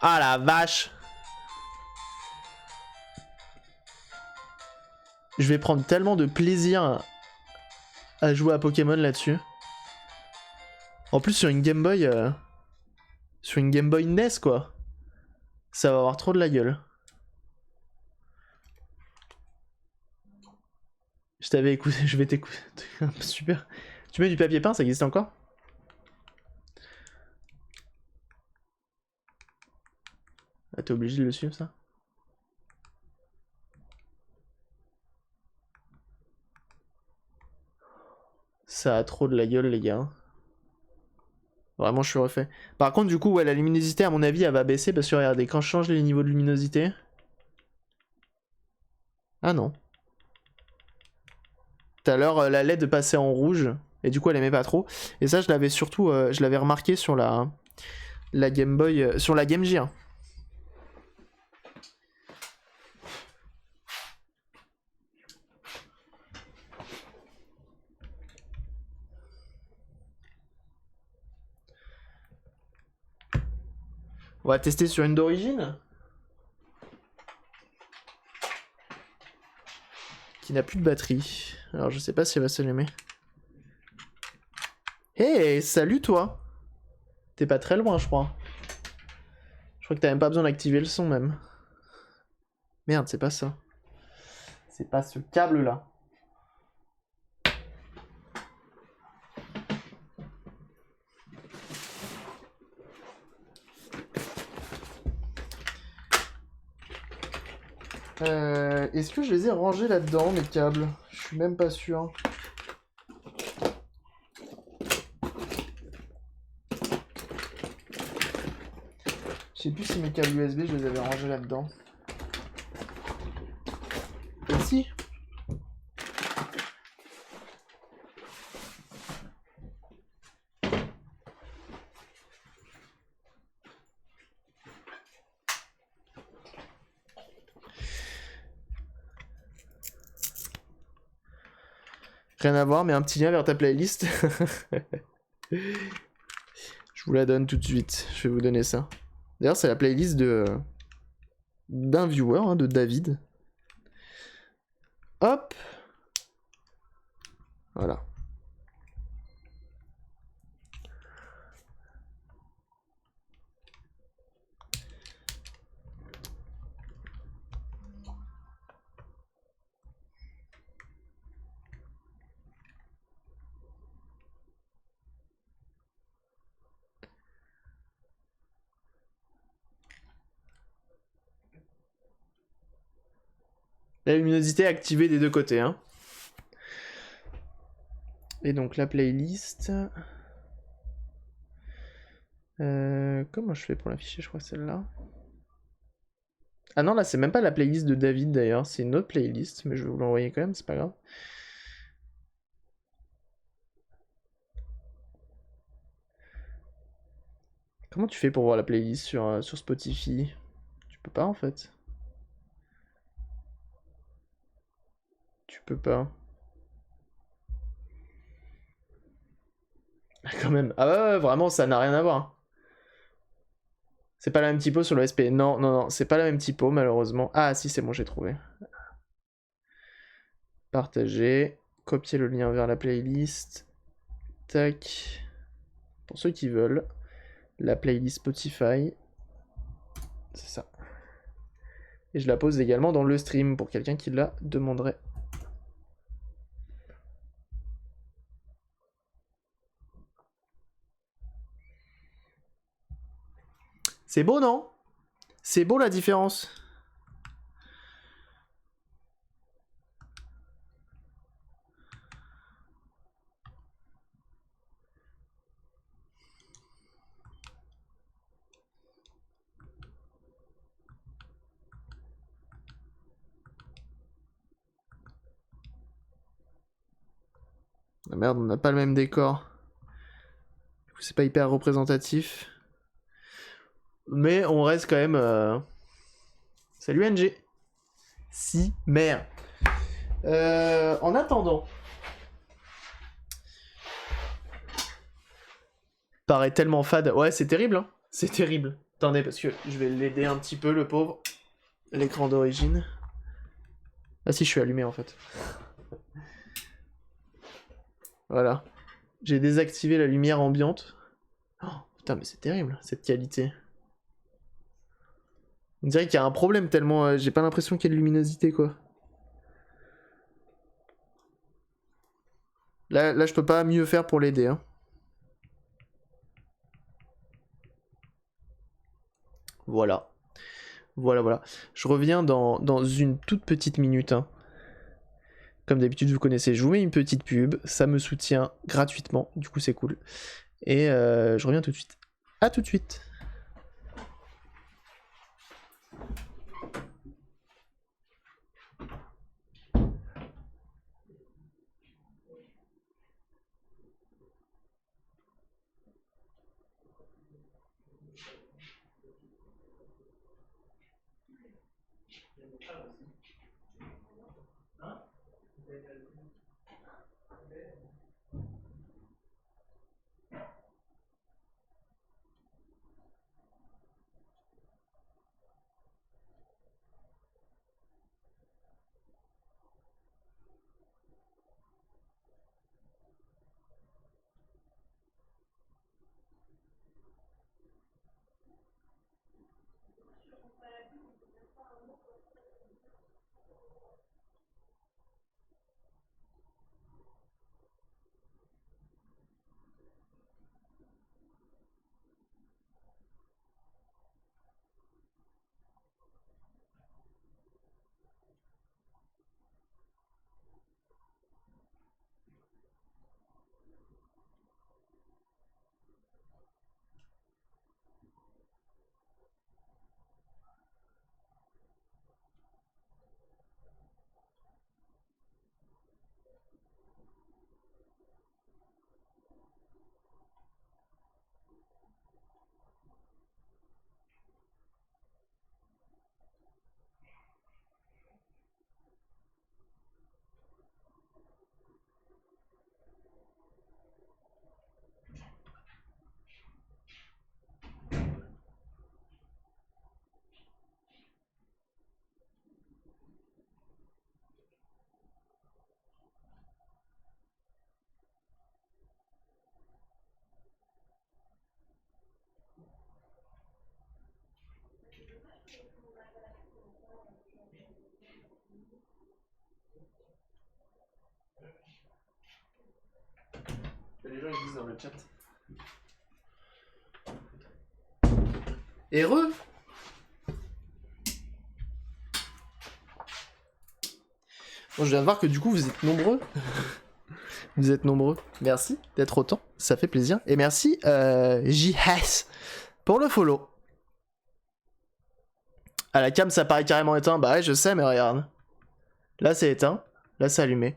Speaker 1: Ah la vache! Je vais prendre tellement de plaisir à jouer à Pokémon là-dessus. En plus sur une Game Boy... sur une Game Boy NES quoi. Ça va avoir trop de la gueule. Je t'avais écouté, je vais t'écouter. Super. Tu mets du papier peint, ça existe encore? Ah, t'es obligé de le suivre ça? Ça a trop de la gueule les gars. Vraiment je suis refait. Par contre du coup ouais la luminosité à mon avis elle va baisser parce que regardez quand je change les niveaux de luminosité. Ah non. Tout à l'heure la LED passait en rouge et du coup elle aimait pas trop. Et ça je l'avais surtout je l'avais remarqué sur la Game Boy, sur la Game Gear. On va tester sur une d'origine. Qui n'a plus de batterie. Alors je sais pas si elle va s'allumer. Hey, salut toi. T'es pas très loin je crois. Je crois que t'as même pas besoin d'activer le son même. Merde, c'est pas ça. C'est pas ce câble là. Est-ce que je les ai rangés là-dedans, mes câbles? Je suis même pas sûr. Je sais plus si mes câbles USB, je les avais rangés là-dedans. Et si? Rien à voir, mais un petit lien vers ta playlist. Je vous la donne tout de suite. Je vais vous donner ça. D'ailleurs, c'est la playlist d'un viewer, hein, de David. Hop. Voilà. La luminosité activée des deux côtés, hein. Et donc la playlist... comment je fais pour l'afficher? Je crois celle-là. Ah non, là c'est même pas la playlist de David d'ailleurs, c'est une autre playlist, mais je vais vous l'envoyer quand même, c'est pas grave. Comment tu fais pour voir la playlist sur Spotify? Tu peux pas en fait. Tu peux pas. Ah, quand même. Ah ouais, vraiment, ça n'a rien à voir. C'est pas la même typo sur le SP. Non, non, non, c'est pas la même typo malheureusement. Ah si, c'est bon, j'ai trouvé. Partager. Copier le lien vers la playlist. Tac. Pour ceux qui veulent. La playlist Spotify. C'est ça. Et je la pose également dans le stream pour quelqu'un qui la demanderait. C'est beau, non? C'est beau la différence. Ah merde, on n'a pas le même décor. Du coup, c'est pas hyper représentatif. Mais on reste quand même... Salut NG. Si, merde. En attendant... Paraît tellement fade. Ouais, c'est terrible, hein. C'est terrible. Attendez, parce que je vais l'aider un petit peu, le pauvre. L'écran d'origine. Ah si, je suis allumé, en fait. Voilà. J'ai désactivé la lumière ambiante. Oh, putain, mais c'est terrible, cette qualité. On dirait qu'il y a un problème tellement... j'ai pas l'impression qu'il y ait de luminosité, quoi. Là, je peux pas mieux faire pour l'aider, hein. Voilà. Voilà. Je reviens dans une toute petite minute, hein. Comme d'habitude, vous connaissez, je vous mets une petite pub, ça me soutient gratuitement, du coup c'est cool. Et je reviens tout de suite. À tout de suite. Les gens ils disent dans le chat. Heureux. Bon, je viens de voir que du coup vous êtes nombreux. Vous êtes nombreux. Merci d'être autant, ça fait plaisir. Et merci JS pour le follow. À la cam ça paraît carrément éteint. Bah ouais je sais mais regarde. Là c'est éteint, là c'est allumé.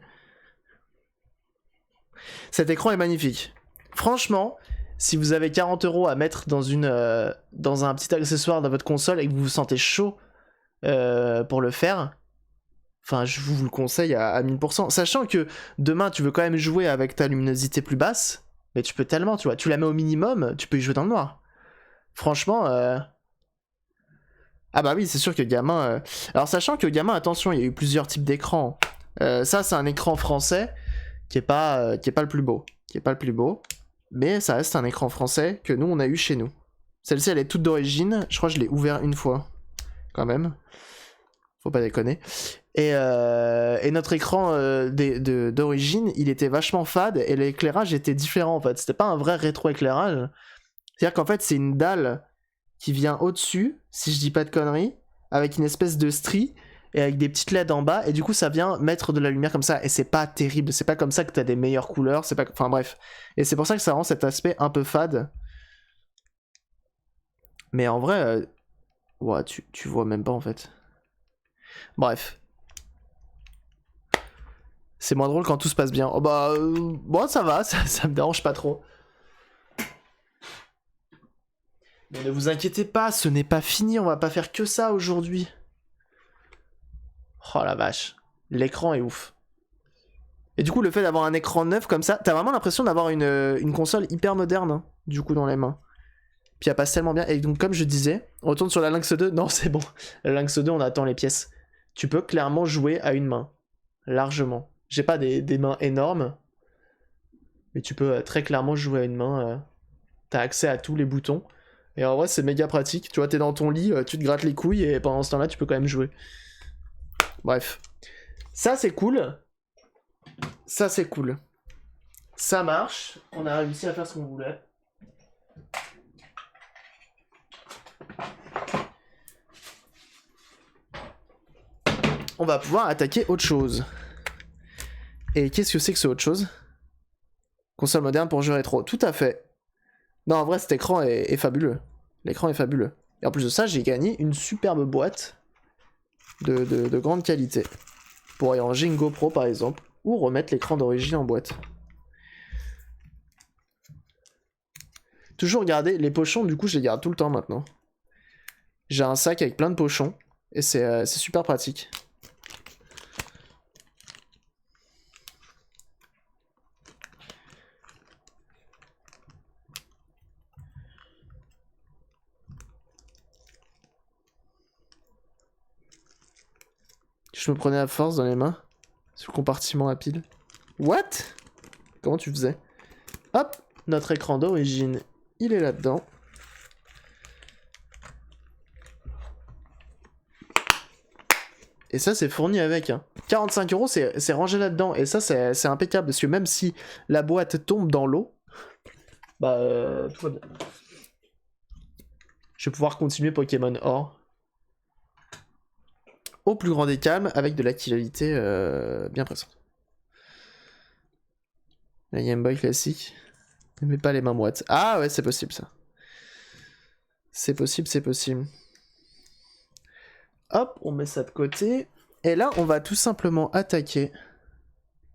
Speaker 1: Cet écran est magnifique. Franchement, si vous avez 40 € à mettre dans un petit accessoire dans votre console et que vous vous sentez chaud pour le faire, enfin, je vous le conseille à 1000%. Sachant que demain, tu veux quand même jouer avec ta luminosité plus basse, mais tu peux tellement, tu vois. Tu la mets au minimum, tu peux y jouer dans le noir. Franchement... Ah bah oui, c'est sûr que gamin... Alors, sachant que gamin, attention, il y a eu plusieurs types d'écrans. Ça, c'est un écran français qui est pas le plus beau. Qui est pas le plus beau. Mais ça reste un écran français que nous, on a eu chez nous. Celle-ci, elle est toute d'origine. Je crois que je l'ai ouvert une fois. Quand même. Faut pas déconner. Et notre écran d'origine, il était vachement fade et l'éclairage était différent en fait. C'était pas un vrai rétro-éclairage. C'est-à-dire qu'en fait, c'est une dalle qui vient au-dessus, si je dis pas de conneries, avec une espèce de strie et avec des petites LED en bas, et du coup, ça vient mettre de la lumière comme ça. Et c'est pas terrible, c'est pas comme ça que t'as des meilleures couleurs, c'est pas. Enfin bref. Et c'est pour ça que ça rend cet aspect un peu fade. Mais en vrai, ouais, tu vois même pas en fait. Bref. C'est moins drôle quand tout se passe bien. Oh bah, bon, ça va, ça me dérange pas trop. Mais ne vous inquiétez pas, ce n'est pas fini, on va pas faire que ça aujourd'hui. Oh la vache, l'écran est ouf. Et du coup, le fait d'avoir un écran neuf comme ça, t'as vraiment l'impression d'avoir une console hyper moderne, hein, du coup, dans les mains. Puis elle passe tellement bien. Et donc, comme je disais, on retourne sur la Lynx 2. Non, c'est bon. La Lynx 2, on attend les pièces. Tu peux clairement jouer à une main. Largement. J'ai pas des mains énormes. Mais tu peux très clairement jouer à une main. T'as accès à tous les boutons. Et en vrai, c'est méga pratique. Tu vois, t'es dans ton lit, tu te grattes les couilles. Et pendant ce temps-là, tu peux quand même jouer. Bref. Ça, c'est cool. Ça, c'est cool. Ça marche. On a réussi à faire ce qu'on voulait. On va pouvoir attaquer autre chose. Et qu'est-ce que c'est que ce autre chose? Console moderne pour jeux rétro. Tout à fait. Non, en vrai, cet écran est fabuleux. L'écran est fabuleux. Et en plus de ça, j'ai gagné une superbe boîte de grande qualité. Pour y ranger une GoPro, par exemple. Ou remettre l'écran d'origine en boîte. Toujours garder les pochons, du coup, je les garde tout le temps maintenant. J'ai un sac avec plein de pochons. Et c'est super pratique. Je me prenais à force dans les mains. Sur le compartiment à pile. What? Comment tu faisais? Hop, notre écran d'origine, il est là-dedans. Et ça, c'est fourni avec. Hein. 45 €, c'est rangé là-dedans. Et ça, c'est impeccable. Parce que même si la boîte tombe dans l'eau, bah, tout va bien. Je vais pouvoir continuer Pokémon Or. Au plus grand des calmes, avec de la qualité bien présente. La Game Boy classique. Mais pas les mains moites. Ah ouais, c'est possible ça. C'est possible, c'est possible. Hop, on met ça de côté. Et là, on va tout simplement attaquer